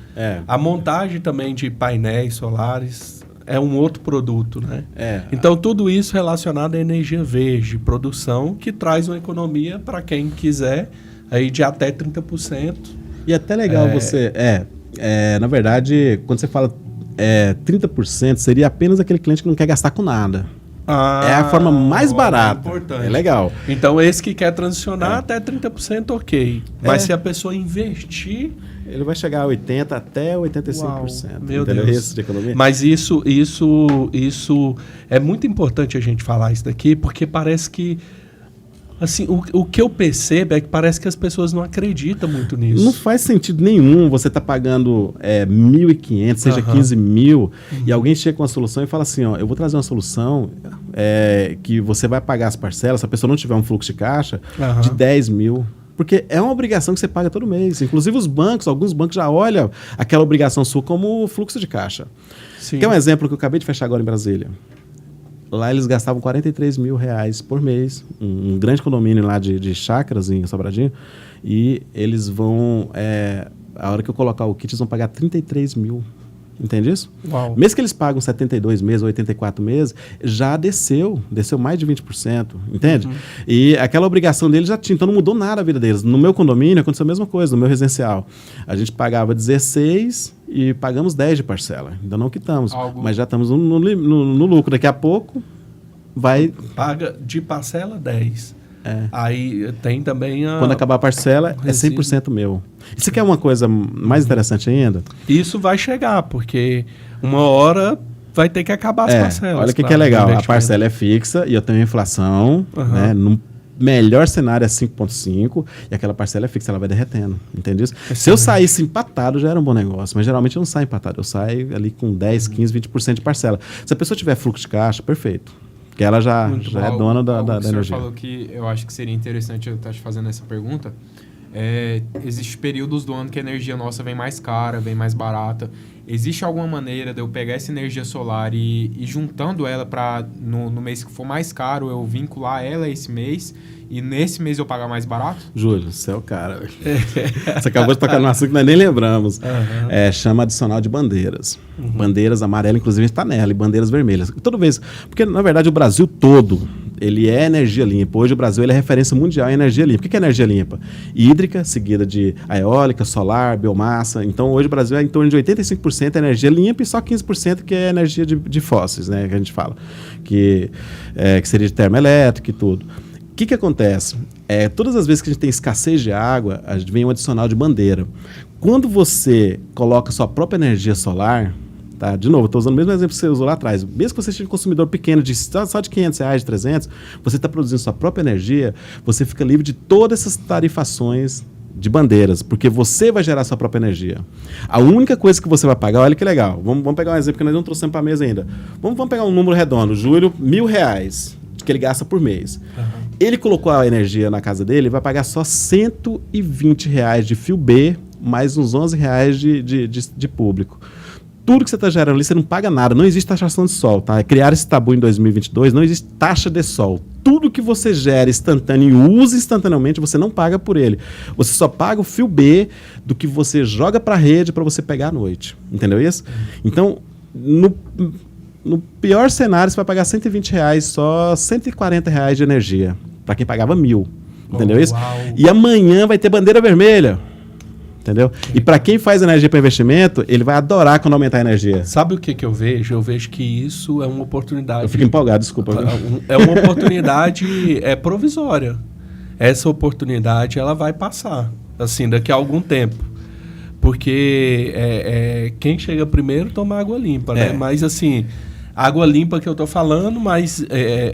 A montagem também de painéis solares é um outro produto, né? Então, tudo isso relacionado à energia verde, produção, que traz uma economia para quem quiser, aí de até 30%. E é até legal você... na verdade, quando você fala 30%, seria apenas aquele cliente que não quer gastar com nada. É a forma mais barata. É importante. É legal. Então, esse que quer transicionar até 30%, ok. Mas É. se a pessoa investir... Ele vai chegar a 80% até 85%. Uau, meu entendeu? Deus. Isso de economia. Mas isso é muito importante a gente falar isso daqui, porque parece que... Assim, o que eu percebo é que parece que as pessoas não acreditam muito nisso. Não faz sentido nenhum você tá pagando 1.500, seja Aham. 15 mil, e alguém chega com uma solução e fala assim, ó, eu vou trazer uma solução que você vai pagar as parcelas, se a pessoa não tiver um fluxo de caixa, Aham. de 10 mil. Porque é uma obrigação que você paga todo mês. Inclusive os bancos, alguns bancos já olham aquela obrigação sua como fluxo de caixa. Sim. Que é um exemplo que eu acabei de fechar agora em Brasília. Lá eles gastavam 43 mil reais por mês, um grande condomínio lá de chácaras em Sobradinho, e eles vão, a hora que eu colocar o kit, eles vão pagar 33 mil. Entende isso? Uau. Mesmo que eles pagam 72 meses ou 84 meses, já desceu mais de 20%, entende? E aquela obrigação deles já tinha, então não mudou nada a vida deles. No meu condomínio aconteceu a mesma coisa, no meu residencial. A gente pagava 16 e pagamos 10 de parcela. Ainda não quitamos, mas já estamos no lucro. Daqui a pouco vai... Paga de parcela 10. Aí tem também a... Quando acabar a parcela, é 100% meu. Isso aqui é uma coisa mais interessante ainda. Isso vai chegar, porque uma hora vai ter que acabar as parcelas. Olha o que é legal. A parcela é fixa e eu tenho inflação, né? No melhor cenário é 5,5 e aquela parcela é fixa, ela vai derretendo. Entende isso? Se eu saísse empatado, já era um bom negócio, mas geralmente eu não saio empatado. Eu saio ali com 10, 15, 20% de parcela. Se a pessoa tiver fluxo de caixa, perfeito. Porque ela já é dona da energia. O senhor falou que eu acho que seria interessante eu estar te fazendo essa pergunta. Existem períodos do ano que a energia nossa vem mais cara, vem mais barata. Existe alguma maneira de eu pegar essa energia solar e juntando ela para no mês que for mais caro, eu vincular ela esse mês e nesse mês eu pagar mais barato? Júlio, você é o cara. Você acabou de tocar no assunto que nós nem lembramos. Chama adicional de bandeiras. Bandeiras amarelas, inclusive, está nela, e bandeiras vermelhas. Toda vez... Porque, na verdade, o Brasil todo, ele é energia limpa. Hoje o Brasil ele é referência mundial em energia limpa. O que é energia limpa? Hídrica, seguida de eólica, solar, biomassa. Então, hoje o Brasil é em torno de 85% energia limpa e só 15% que é energia de fósseis, né? Que a gente fala. Que seria de termoelétrica e tudo. O que acontece? Todas as vezes que a gente tem escassez de água, a gente vem um adicional de bandeira. Quando você coloca sua própria energia solar, tá? De novo, estou usando o mesmo exemplo que você usou lá atrás. Mesmo que você seja um consumidor pequeno, só de 500 reais, de 300, você está produzindo sua própria energia, você fica livre de todas essas tarifações de bandeiras, porque você vai gerar sua própria energia. A única coisa que você vai pagar, olha que legal, vamos pegar um exemplo que nós não trouxemos para a mesa ainda. Vamos pegar um número redondo, Júlio, R$1.000 que ele gasta por mês. Ele colocou a energia na casa dele, vai pagar só R$120 de fio B, mais uns R$11 de público. Tudo que você está gerando ali, você não paga nada. Não existe taxação de sol, tá? Criaram esse tabu em 2022, não existe taxa de sol. Tudo que você gera instantâneo e usa instantaneamente, você não paga por ele. Você só paga o fio B do que você joga para a rede para você pegar à noite. Entendeu isso? Então, no pior cenário, você vai pagar R$120, só R$140 de energia. Para quem pagava 1.000. Entendeu isso? Uau. E amanhã vai ter bandeira vermelha. Entendeu? E para quem faz energia para investimento, ele vai adorar quando aumentar a energia. Sabe o que eu vejo? Eu vejo que isso é uma oportunidade... Eu fico empolgado, desculpa. É uma oportunidade provisória. Essa oportunidade ela vai passar, assim, daqui a algum tempo. Porque quem chega primeiro toma água limpa, né? Mas, assim, água limpa que eu tô falando, mas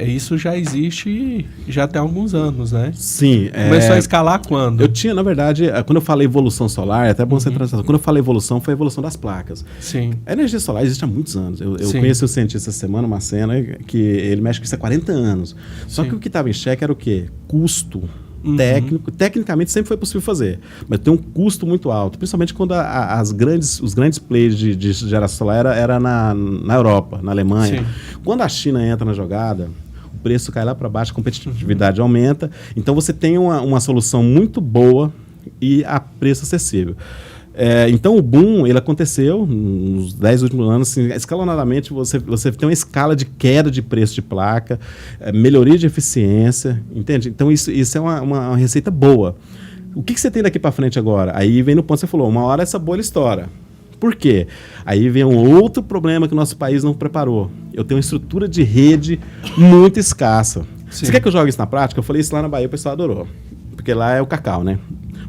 isso já existe já tem alguns anos, né? Sim. Começou a escalar quando? Eu tinha, na verdade, quando eu falei evolução solar, é até bom você trazer. Quando eu falei evolução, foi a evolução das placas. Sim. A energia solar existe há muitos anos. Eu Sim. conheci um cientista essa semana, uma cena, que ele mexe com isso há 40 anos. Só Sim. que o que estava em xeque era o quê? Custo. Técnico, tecnicamente sempre foi possível fazer, mas tem um custo muito alto, principalmente quando os grandes players de geração solar era na Europa, na Alemanha. Sim. Quando a China entra na jogada, o preço cai lá para baixo, a competitividade aumenta, então você tem uma solução muito boa e a preço acessível. Então o boom ele aconteceu nos 10 últimos anos, assim, escalonadamente você tem uma escala de queda de preço de placa, melhoria de eficiência, entende? Então isso é uma receita boa. O que você tem daqui para frente agora? Aí vem no ponto que você falou, uma hora essa bolha estoura. Por quê? Aí vem um outro problema que o nosso país não preparou. Eu tenho uma estrutura de rede muito escassa. Sim. Você quer que eu jogue isso na prática? Eu falei isso lá na Bahia, o pessoal adorou. Porque lá é o cacau, né?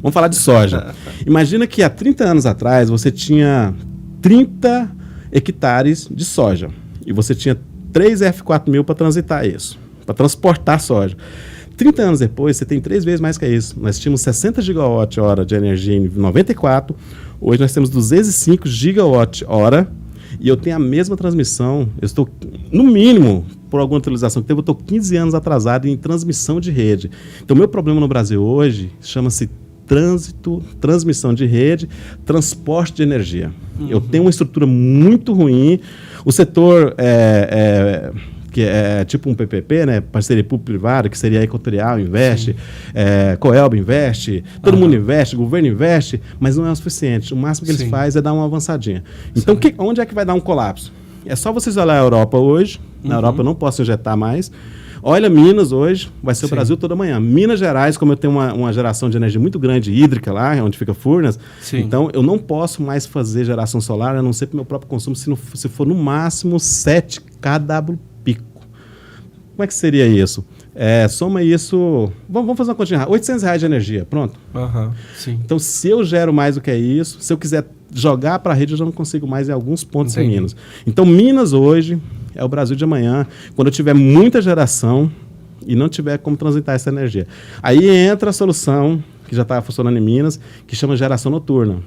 Vamos falar de soja. Imagina que há 30 anos atrás você tinha 30 hectares de soja. E você tinha 3 F4000 para transitar isso, para transportar soja. 30 anos depois, você tem 3 vezes mais que isso. Nós tínhamos 60 gigawatt-hora de energia em 94, hoje nós temos 205 gigawatt-hora e eu tenho a mesma transmissão. Eu estou, no mínimo, por alguma utilização que teve, eu estou 15 anos atrasado em transmissão de rede. Então, o meu problema no Brasil hoje chama-se transmissão de rede, transporte de energia. Eu tenho uma estrutura muito ruim. O setor que é tipo um PPP, né, parceria público-privada, que seria a Equatorial investe, Coelba investe, todo mundo investe, o governo investe, mas não é o suficiente. O máximo que eles fazem é dar uma avançadinha. Então, onde é que vai dar um colapso? É só vocês olharem a Europa hoje. Na Europa eu não posso injetar mais. Olha Minas hoje, vai ser o Brasil toda manhã. Minas Gerais, como eu tenho uma geração de energia muito grande, hídrica lá, onde fica Furnas, então eu não posso mais fazer geração solar, a não ser para o meu próprio consumo, se for no máximo 7 kW pico. Como é que seria isso? Soma isso, vamos fazer uma continha, R$800 de energia, pronto. Então, se eu gero mais do que isso, se eu quiser jogar para a rede, eu já não consigo mais em alguns pontos em Minas. Então, Minas hoje é o Brasil de amanhã, quando eu tiver muita geração e não tiver como transitar essa energia. Aí entra a solução, que já estava funcionando em Minas, que chama geração noturna.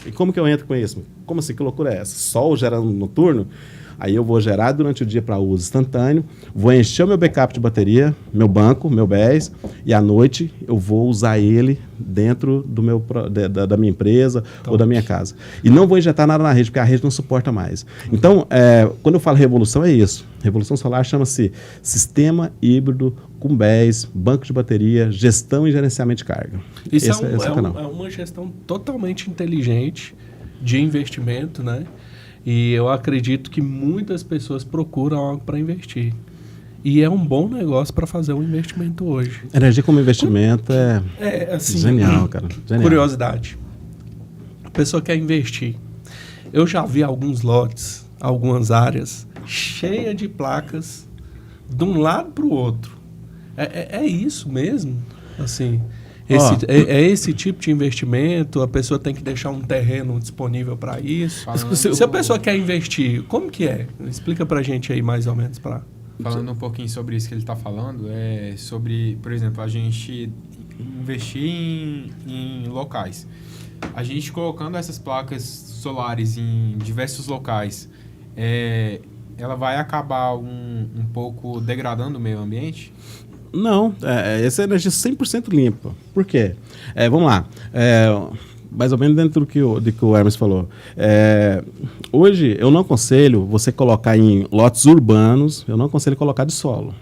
E como que eu entro com isso? Como assim? Que loucura é essa? Sol gerando noturno? Aí eu vou gerar durante o dia para uso instantâneo, vou encher o meu backup de bateria, meu banco, meu BES, e à noite eu vou usar ele dentro da minha empresa ou da minha casa. E não vou injetar nada na rede, porque a rede não suporta mais. Então, quando eu falo revolução, é isso. Revolução solar chama-se sistema híbrido com BES, banco de bateria, gestão e gerenciamento de carga. Isso é uma gestão totalmente inteligente de investimento, né? E eu acredito que muitas pessoas procuram algo para investir. E é um bom negócio para fazer um investimento hoje. Energia como investimento assim, genial, cara. Genial. Curiosidade. A pessoa quer investir. Eu já vi alguns lotes, algumas áreas, cheias de placas, de um lado para o outro. É isso mesmo? Assim... Esse tipo de investimento, a pessoa tem que deixar um terreno disponível para isso. Se a pessoa quer investir, como que é? Explica para a gente aí mais ou menos. Falando um pouquinho sobre isso que ele está falando, sobre, por exemplo, a gente investir em locais. A gente colocando essas placas solares em diversos locais, ela vai acabar um pouco degradando o meio ambiente? Não, essa é energia 100% limpa. Por quê? Vamos lá. Mais ou menos dentro do que o Hermes falou. Hoje, eu não aconselho você colocar em lotes urbanos, eu não aconselho colocar de solo.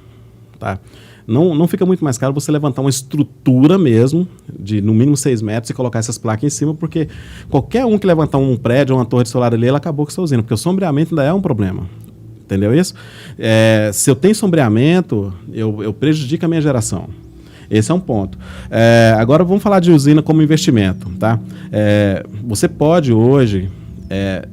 Tá? Não fica muito mais caro você levantar uma estrutura mesmo, de no mínimo 6 metros, e colocar essas placas em cima, porque qualquer um que levantar um prédio ou uma torre de solar ali, ela acabou com a sua usina, porque o sombreamento ainda é um problema. Entendeu isso? Se eu tenho sombreamento, eu prejudico a minha geração. Esse é um ponto. Agora vamos falar de usina como investimento. Tá? Você pode hoje,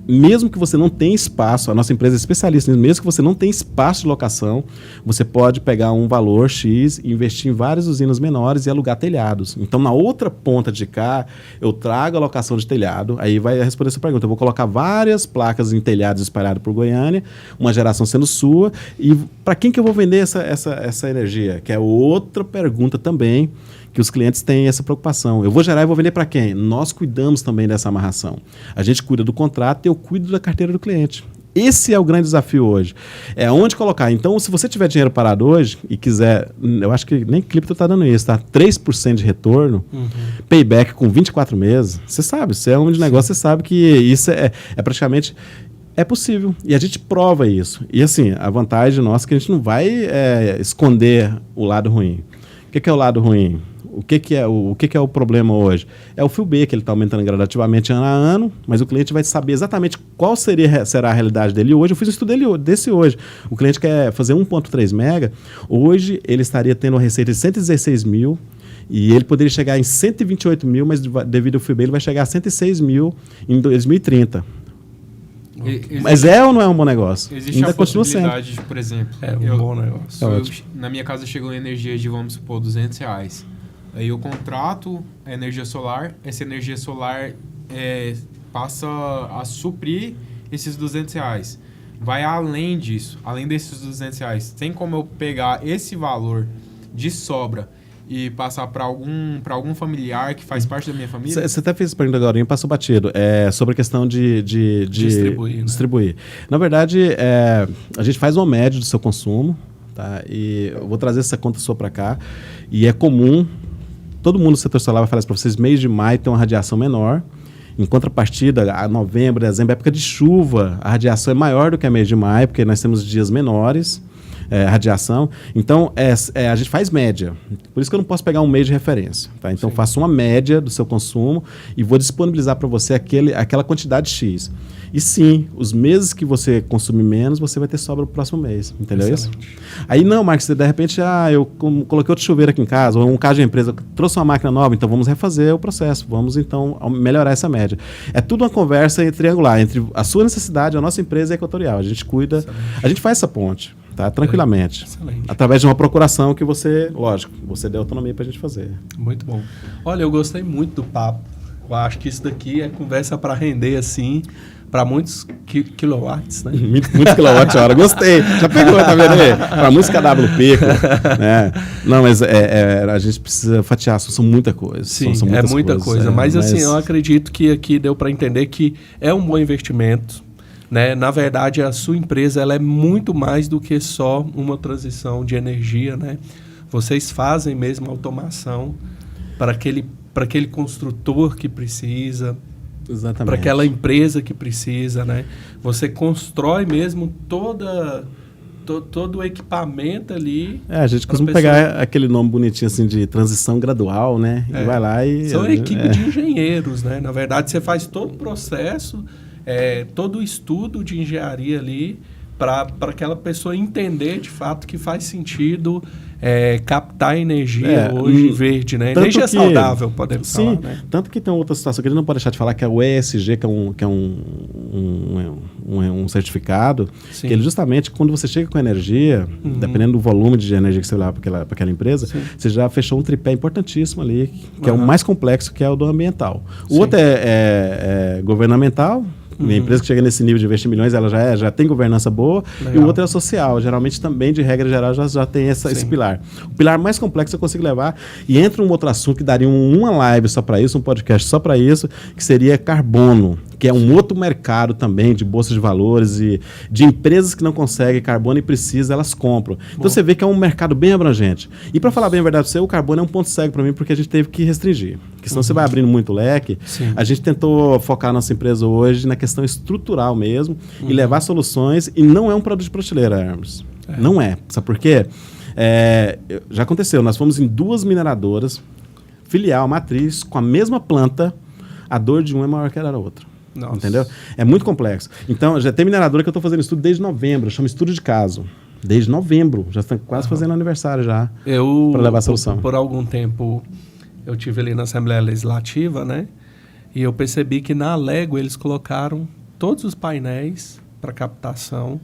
mesmo que você não tenha espaço, a nossa empresa é especialista nisso, mesmo que você não tenha espaço de locação, você pode pegar um valor X e investir em várias usinas menores e alugar telhados. Então, na outra ponta de cá, eu trago a locação de telhado, aí vai responder essa pergunta. Eu vou colocar várias placas em telhados espalhados por Goiânia, uma geração sendo sua, e para quem que eu vou vender essa energia? Que é outra pergunta também, que os clientes têm essa preocupação. Eu vou gerar e vou vender para quem? Nós cuidamos também dessa amarração. A gente cuida do contrato e eu cuido da carteira do cliente. Esse é o grande desafio hoje. É onde colocar. Então, se você tiver dinheiro parado hoje e quiser, eu acho que nem Clipto está dando isso, tá? 3% de retorno, payback com 24 meses, você sabe, se é um de negócio, você sabe que isso é praticamente... É possível. E a gente prova isso. E assim, a vantagem nossa é que a gente não vai esconder o lado ruim. O que é o lado ruim? O que é o problema hoje? É o fio B, que ele está aumentando gradativamente ano a ano, mas o cliente vai saber exatamente qual será a realidade dele hoje. Eu fiz um estudo desse hoje. O cliente quer fazer 1.3 mega, hoje ele estaria tendo uma receita de 116 mil E ele poderia chegar em 128 mil, mas devido ao FIBEM ele vai chegar a 106 mil em 2030. Mas é ou não é um bom negócio? Existe a possibilidade de, por exemplo... bom negócio. Na minha casa chegou energia de, vamos supor, R$200. Aí eu contrato a energia solar, essa energia solar passa a suprir esses R$200. Vai além disso, além desses R$200. Tem como eu pegar esse valor de sobra e passar para algum familiar que faz parte da minha família? Você até fez essa pergunta agora, passou batido. Sobre a questão de distribuir. Né? Na verdade, a gente faz uma média do seu consumo, tá? E eu vou trazer essa conta sua para cá. E é comum, todo mundo do setor solar vai falar isso para vocês, mês de maio tem uma radiação menor. Em contrapartida, a novembro, dezembro, época de chuva, a radiação é maior do que a mês de maio, porque nós temos dias menores. Radiação. Então, a gente faz média. Por isso que eu não posso pegar um mês de referência. Tá? Então, faço uma média do seu consumo e vou disponibilizar para você aquela quantidade X. E sim, os meses que você consumir menos, você vai ter sobra no próximo mês. Entendeu isso? Aí, não, Marcos, de repente, eu coloquei outro chuveiro aqui em casa, ou um caso de empresa trouxe uma máquina nova, então vamos refazer o processo. Vamos, então, melhorar essa média. É tudo uma conversa triangular entre a sua necessidade, a nossa empresa e a Equatorial. A gente cuida, a gente faz essa ponte. Tá? Tranquilamente. Excelente. Através de uma procuração que você deu autonomia para a gente fazer. Muito bom. Olha, eu gostei muito do papo. Eu acho que isso daqui é conversa para render, assim, para muitos quilowatts, né? Muitos quilowatt-hora. Gostei. Já pegou, tá vendo aí? Para muitos KWP. Né? Não, mas a gente precisa fatiar. São muita coisa. Sim, são muita coisa. Mas, assim, eu acredito que aqui deu para entender que é um bom investimento. Né? Na verdade, a sua empresa ela é muito mais do que só uma transição de energia. Né? Vocês fazem mesmo automação para aquele construtor que precisa, para aquela empresa que precisa. Né? Você constrói mesmo todo o equipamento ali. A gente costuma pegar aquele nome bonitinho assim de transição gradual, né? E vai lá e... São equipe de engenheiros. Né? Na verdade, você faz todo o processo... todo o estudo de engenharia ali para aquela pessoa entender de fato que faz sentido captar energia hoje verde, né? Energia saudável, podemos falar. Né? Tanto que tem outra situação que a gente não pode deixar de falar, que é o ESG, que é um certificado, que ele justamente, quando você chega com energia, dependendo do volume de energia que você vai para aquela empresa, você já fechou um tripé importantíssimo ali, que é o mais complexo, que é o do ambiental. O outro é governamental. A empresa que chega nesse nível de investir milhões, ela já tem governança boa. Legal. E o outro é social. Geralmente também, de regra geral, já tem esse pilar. O pilar mais complexo eu consigo levar. E entra um outro assunto que daria uma live só para isso, um podcast só para isso, que seria carbono, que é um outro mercado também de bolsas de valores e de empresas que não conseguem carbono e precisam, elas compram. Então você vê que é um mercado bem abrangente. E para falar bem a verdade, o carbono é um ponto cego para mim, porque a gente teve que restringir. Porque senão você vai abrindo muito leque. A gente tentou focar a nossa empresa hoje na questão estrutural mesmo e levar soluções, e não é um produto de prateleira, Hermes. Não é. Sabe por quê? Já aconteceu, nós fomos em 2 mineradoras, filial, matriz, com a mesma planta, a dor de uma é maior que a da outra. Nossa. Entendeu? É muito complexo. Então, já tem mineradora que eu estou fazendo estudo desde novembro, chama estudo de caso. Desde novembro, já estão quase fazendo aniversário já, para levar a solução. Por algum tempo, eu estive ali na Assembleia Legislativa, né? E eu percebi que na Alego eles colocaram todos os painéis para captação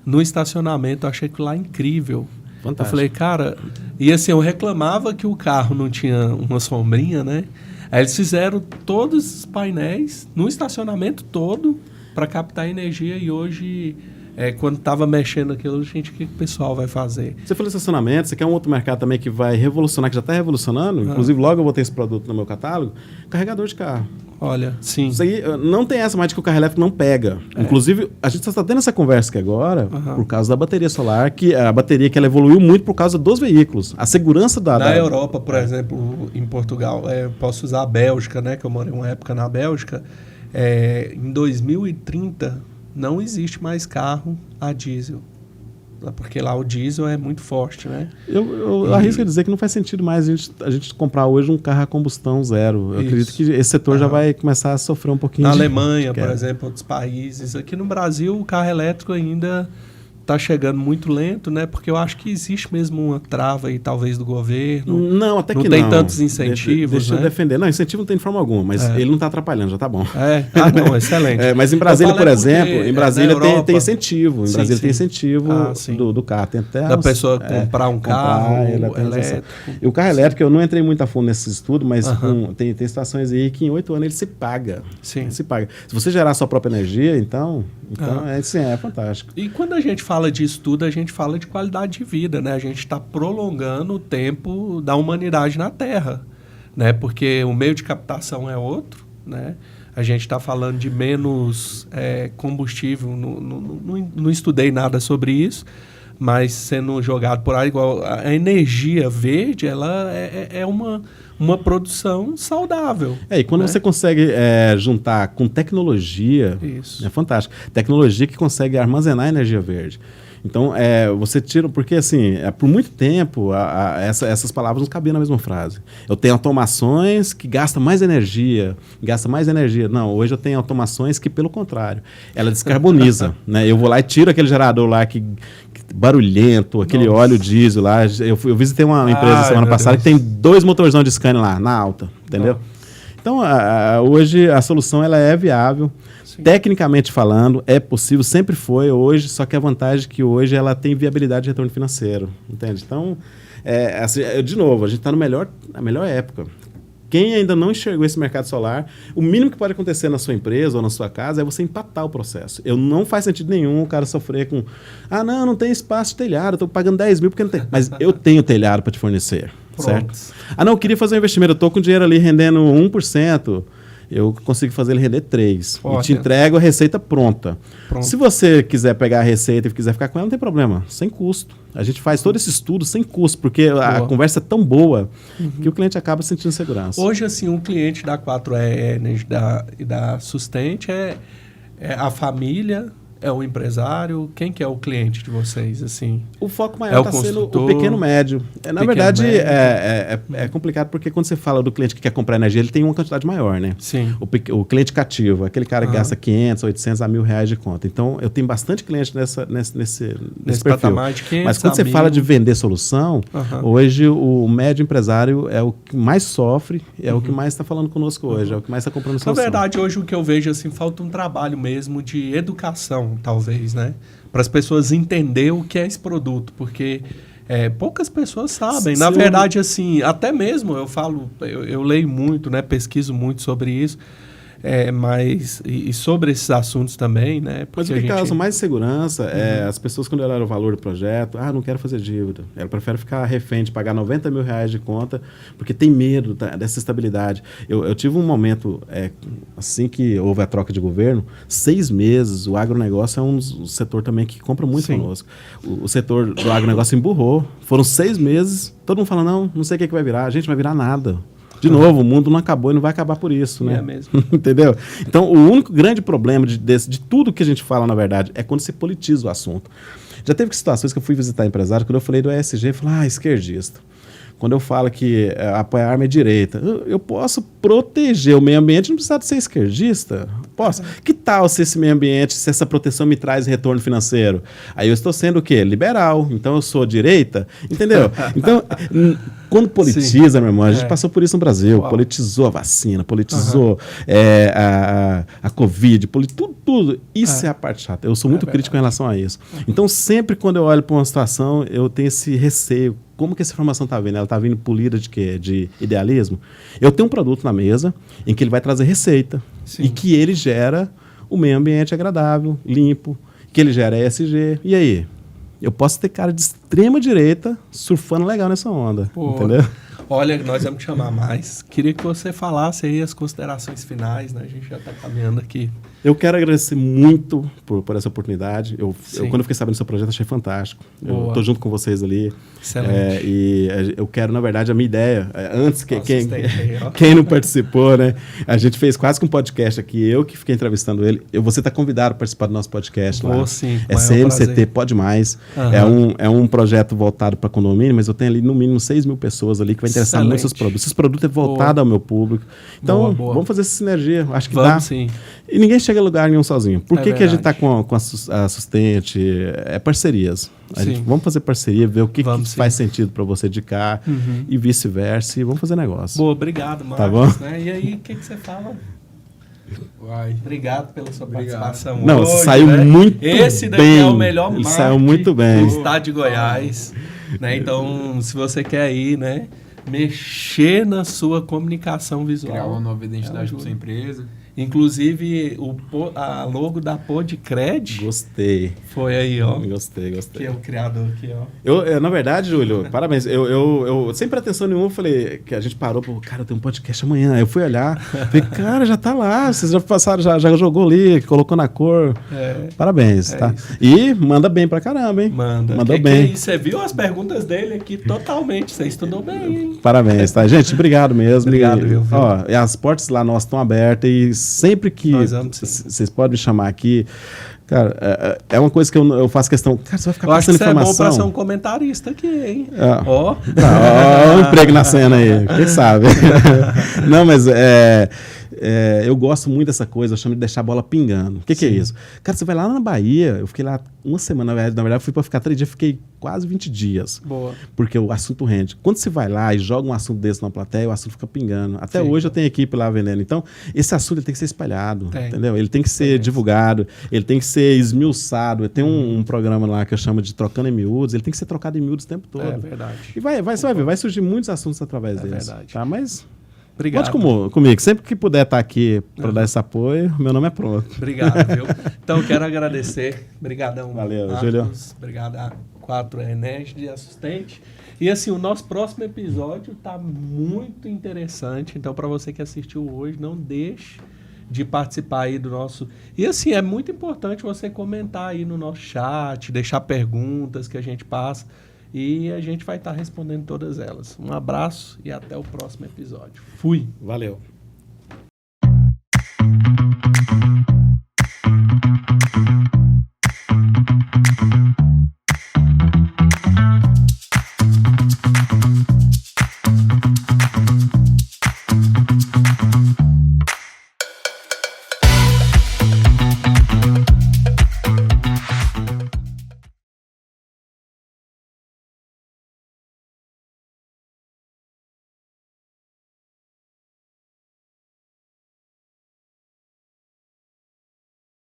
no estacionamento. Eu achei aquilo lá incrível. Fantástico. Eu falei, cara... E assim, eu reclamava que o carro não tinha uma sombrinha, né? Aí eles fizeram todos os painéis no estacionamento todo para captar energia e hoje... quando estava mexendo aquilo, gente, o que o pessoal vai fazer? Você falou estacionamento, você quer um outro mercado também que vai revolucionar, que já está revolucionando, inclusive logo eu vou ter esse produto no meu catálogo, carregador de carro. Olha, sim. Isso aí não tem essa mais de que o carro elétrico não pega. Inclusive, a gente só está tendo essa conversa aqui agora por causa da bateria solar, que a bateria que ela evoluiu muito por causa dos veículos. A segurança Na Europa, por exemplo, em Portugal, posso usar a Bélgica, né? Que eu morei uma época na Bélgica. Em 2030... não existe mais carro a diesel. Porque lá o diesel é muito forte, né? Eu arrisco a dizer que não faz sentido mais a gente comprar hoje um carro a combustão zero. Eu acredito que esse setor já vai começar a sofrer um pouquinho. Na Alemanha, por exemplo, outros países. Aqui no Brasil, o carro elétrico ainda tá chegando muito lento, né? Porque eu acho que existe mesmo uma trava aí, talvez, do governo. Não, até que não. Não tem tantos incentivos, Deixa né? eu defender. Não, incentivo não tem de forma alguma, mas ele não está atrapalhando, já tá bom. Não, excelente. Mas em Brasília, por exemplo, em Brasília tem incentivo. Em Brasília tem incentivo do carro. Tem até da pessoa comprar um carro elétrico. E o carro elétrico, eu não entrei muito a fundo nesse estudo, mas tem situações aí que em 8 anos ele se paga. Sim. Se paga. Se você gerar a sua própria energia, então é fantástico. E quando a gente fala disso tudo, a gente fala de qualidade de vida, né? A gente está prolongando o tempo da humanidade na Terra, né? Porque o meio de captação é outro, né? A gente está falando de menos combustível, não estudei nada sobre isso, mas sendo jogado por aí, igual a energia verde, ela é uma produção saudável. E quando você consegue juntar com tecnologia, isso. É fantástico. Tecnologia que consegue armazenar energia verde. Então, você tira... Porque, assim, por muito tempo, essas palavras não cabiam na mesma frase. Eu tenho automações que gastam mais energia. Não, hoje eu tenho automações que, pelo contrário, ela descarboniza. Né? Eu vou lá e tiro aquele gerador lá que barulhento, aquele óleo diesel lá. Eu visitei uma empresa semana passada que tem 2 motorzão de Scania lá, na alta, entendeu? Então, hoje a solução ela é viável. Sim. Tecnicamente falando, é possível, sempre foi hoje, só que a vantagem é que hoje ela tem viabilidade de retorno financeiro, entende? Então, assim, de novo, a gente está na melhor época. Quem ainda não enxergou esse mercado solar, o mínimo que pode acontecer na sua empresa ou na sua casa é você empatar o processo. Não faz sentido nenhum o cara sofrer com não tem espaço de telhado, estou pagando 10 mil porque não tem. Mas eu tenho telhado para te fornecer, certo? Eu queria fazer um investimento, eu estou com dinheiro ali rendendo 1%, eu consigo fazer ele render 3%. E te entrego a receita pronta. Se você quiser pegar a receita e quiser ficar com ela, não tem problema, sem custo. A gente faz todo esse estudo sem custo, porque a conversa é tão boa que o cliente acaba sentindo segurança. Hoje, assim, um cliente da 4E Energy e da Sustente é a família, é o empresário? Quem que é o cliente de vocês, assim? O foco maior está sendo o pequeno médio. Na verdade, é complicado porque quando você fala do cliente que quer comprar energia, ele tem uma quantidade maior, né? Sim. O cliente cativo, aquele cara que gasta 500, 800 a R$1.000 de conta. Então, eu tenho bastante cliente nesse perfil. Patamar de 500 Mas quando você fala de vender solução, hoje o médio empresário é o que mais sofre, é o que mais está falando conosco hoje, é o que mais está comprando solução. Na verdade, hoje o que eu vejo, assim, falta um trabalho mesmo de educação, talvez, né? Para as pessoas entenderem o que é esse produto, porque poucas pessoas sabem. Na verdade, assim, até mesmo eu leio muito, né? Pesquiso muito sobre isso. Mas sobre esses assuntos também, né? Mas o que causa mais segurança as pessoas, quando olham o valor do projeto, não quero fazer dívida. Ela prefere ficar refém de pagar R$90 mil de conta, porque tem medo dessa estabilidade. Eu tive um momento, assim que houve a troca de governo, 6 meses, o agronegócio é um setor também que compra muito conosco. O setor do agronegócio emburrou. Foram 6 meses, todo mundo fala, não sei o que vai virar. A gente vai virar nada. De novo, o mundo não acabou e não vai acabar por isso, né? É mesmo. Entendeu? Então, o único grande problema de tudo que a gente fala, na verdade, é quando se politiza o assunto. Já teve situações que eu fui visitar empresário, quando eu falei do ESG, eu falei, esquerdista. Quando eu falo que apoiar a arma é direita, eu posso proteger o meio ambiente, não precisa de ser esquerdista. Posso. Que tal se esse meio ambiente, se essa proteção me traz retorno financeiro? Aí eu estou sendo o quê? Liberal. Então eu sou direita. Entendeu? Então, quando politiza, meu irmão, a gente passou por isso no Brasil. Uau. Politizou a vacina, politizou a Covid, tudo. Isso é a parte chata. Eu sou muito crítico em relação a isso. Então, sempre quando eu olho para uma situação, eu tenho esse receio. Como que essa informação está vindo? Ela está vindo polida de quê? De idealismo? Eu tenho um produto na mesa em que ele vai trazer receita e que ele gera o meio ambiente agradável, limpo, que ele gera ESG. E aí? Eu posso ter cara de extrema direita surfando legal nessa onda, entendeu? Olha, nós vamos te chamar mais. Queria que você falasse aí as considerações finais, né? A gente já está caminhando aqui. Eu quero agradecer muito por essa oportunidade. Quando eu fiquei sabendo do seu projeto, achei fantástico. Eu estou junto com vocês ali. Excelente. E eu quero, na verdade, a minha ideia, antes, quem não participou, né? A gente fez quase que um podcast aqui, eu que fiquei entrevistando ele. Você está convidado a participar do nosso podcast lá. Sim, é CMCT Pode Mais. É um projeto voltado para condomínio, mas eu tenho ali no mínimo 6 mil pessoas ali que vai interessar muito esses produtos. Esse produto é voltado ao meu público. Então, vamos fazer essa sinergia. Acho que dá. Sim. E ninguém chega a lugar nenhum sozinho. Por que a gente está verdade. com a Sustente? É parcerias. Vamos fazer parceria, ver o que faz sentido para você de cá e vice-versa, e vamos fazer negócio. Boa, obrigado, Marcos. Tá bom? Né? E aí, o que você fala? Uai. Obrigado pela sua participação. Não, hoje, saiu né? muito Esse daqui bem. é o melhor Ele marketing saiu muito bem. do estado de Goiás. Né? Então, se você quer aí, né, mexer na sua comunicação visual. Criar uma nova identidade para sua empresa. Inclusive, a logo da Podcred Gostei. foi aí, ó. Gostei. Que é o criador aqui, ó. Na verdade, Júlio, parabéns. Eu sem pretensão nenhuma, eu falei que a gente parou, cara, eu tenho um podcast amanhã. Aí eu fui olhar, falei, cara, já tá lá, vocês já passaram, já jogou ali, colocou na cor. Parabéns, tá? Isso. E manda bem pra caramba, hein? Mandou bem. Você viu as perguntas dele aqui totalmente, você estudou bem, hein? Parabéns, tá? Gente, obrigado mesmo. Obrigado, viu? Ó, e as portas lá nossas estão abertas e sempre que vocês podem me chamar aqui, cara, é uma coisa que eu faço questão. Cara, você vai ficar passando informação. É bom pra ser um comentarista aqui, hein? Ó, um emprego na cena aí, quem sabe? Não, mas eu gosto muito dessa coisa, eu chamo de deixar a bola pingando. O que é isso? Cara, você vai lá na Bahia, eu fiquei lá uma semana, na verdade eu fui pra ficar 3 dias, fiquei quase 20 dias. Boa. Porque o assunto rende. Quando você vai lá e joga um assunto desse na plateia, o assunto fica pingando. Até hoje eu tenho equipe lá vendendo. Então, esse assunto ele tem que ser espalhado, entendeu? Ele tem que ser divulgado, ele tem que ser esmiuçado. Tem um programa lá que eu chamo de Trocando em Miúdos, ele tem que ser trocado em miúdos o tempo todo. É verdade. E você vai ver, vai surgir muitos assuntos através deles. É verdade. Tá? Mas obrigado. conte comigo. Sempre que puder estar aqui para dar esse apoio, meu nome é pronto. Obrigado, viu? Então, quero agradecer. Obrigadão. Valeu, Marcos. Júlio. Obrigado a 4 Enés de assistente. E assim, o nosso próximo episódio tá muito interessante. Então, para você que assistiu hoje, não deixe de participar aí do nosso... E assim, é muito importante você comentar aí no nosso chat, deixar perguntas que a gente passa. E a gente vai estar respondendo todas elas. Um abraço e até o próximo episódio. Fui! Valeu.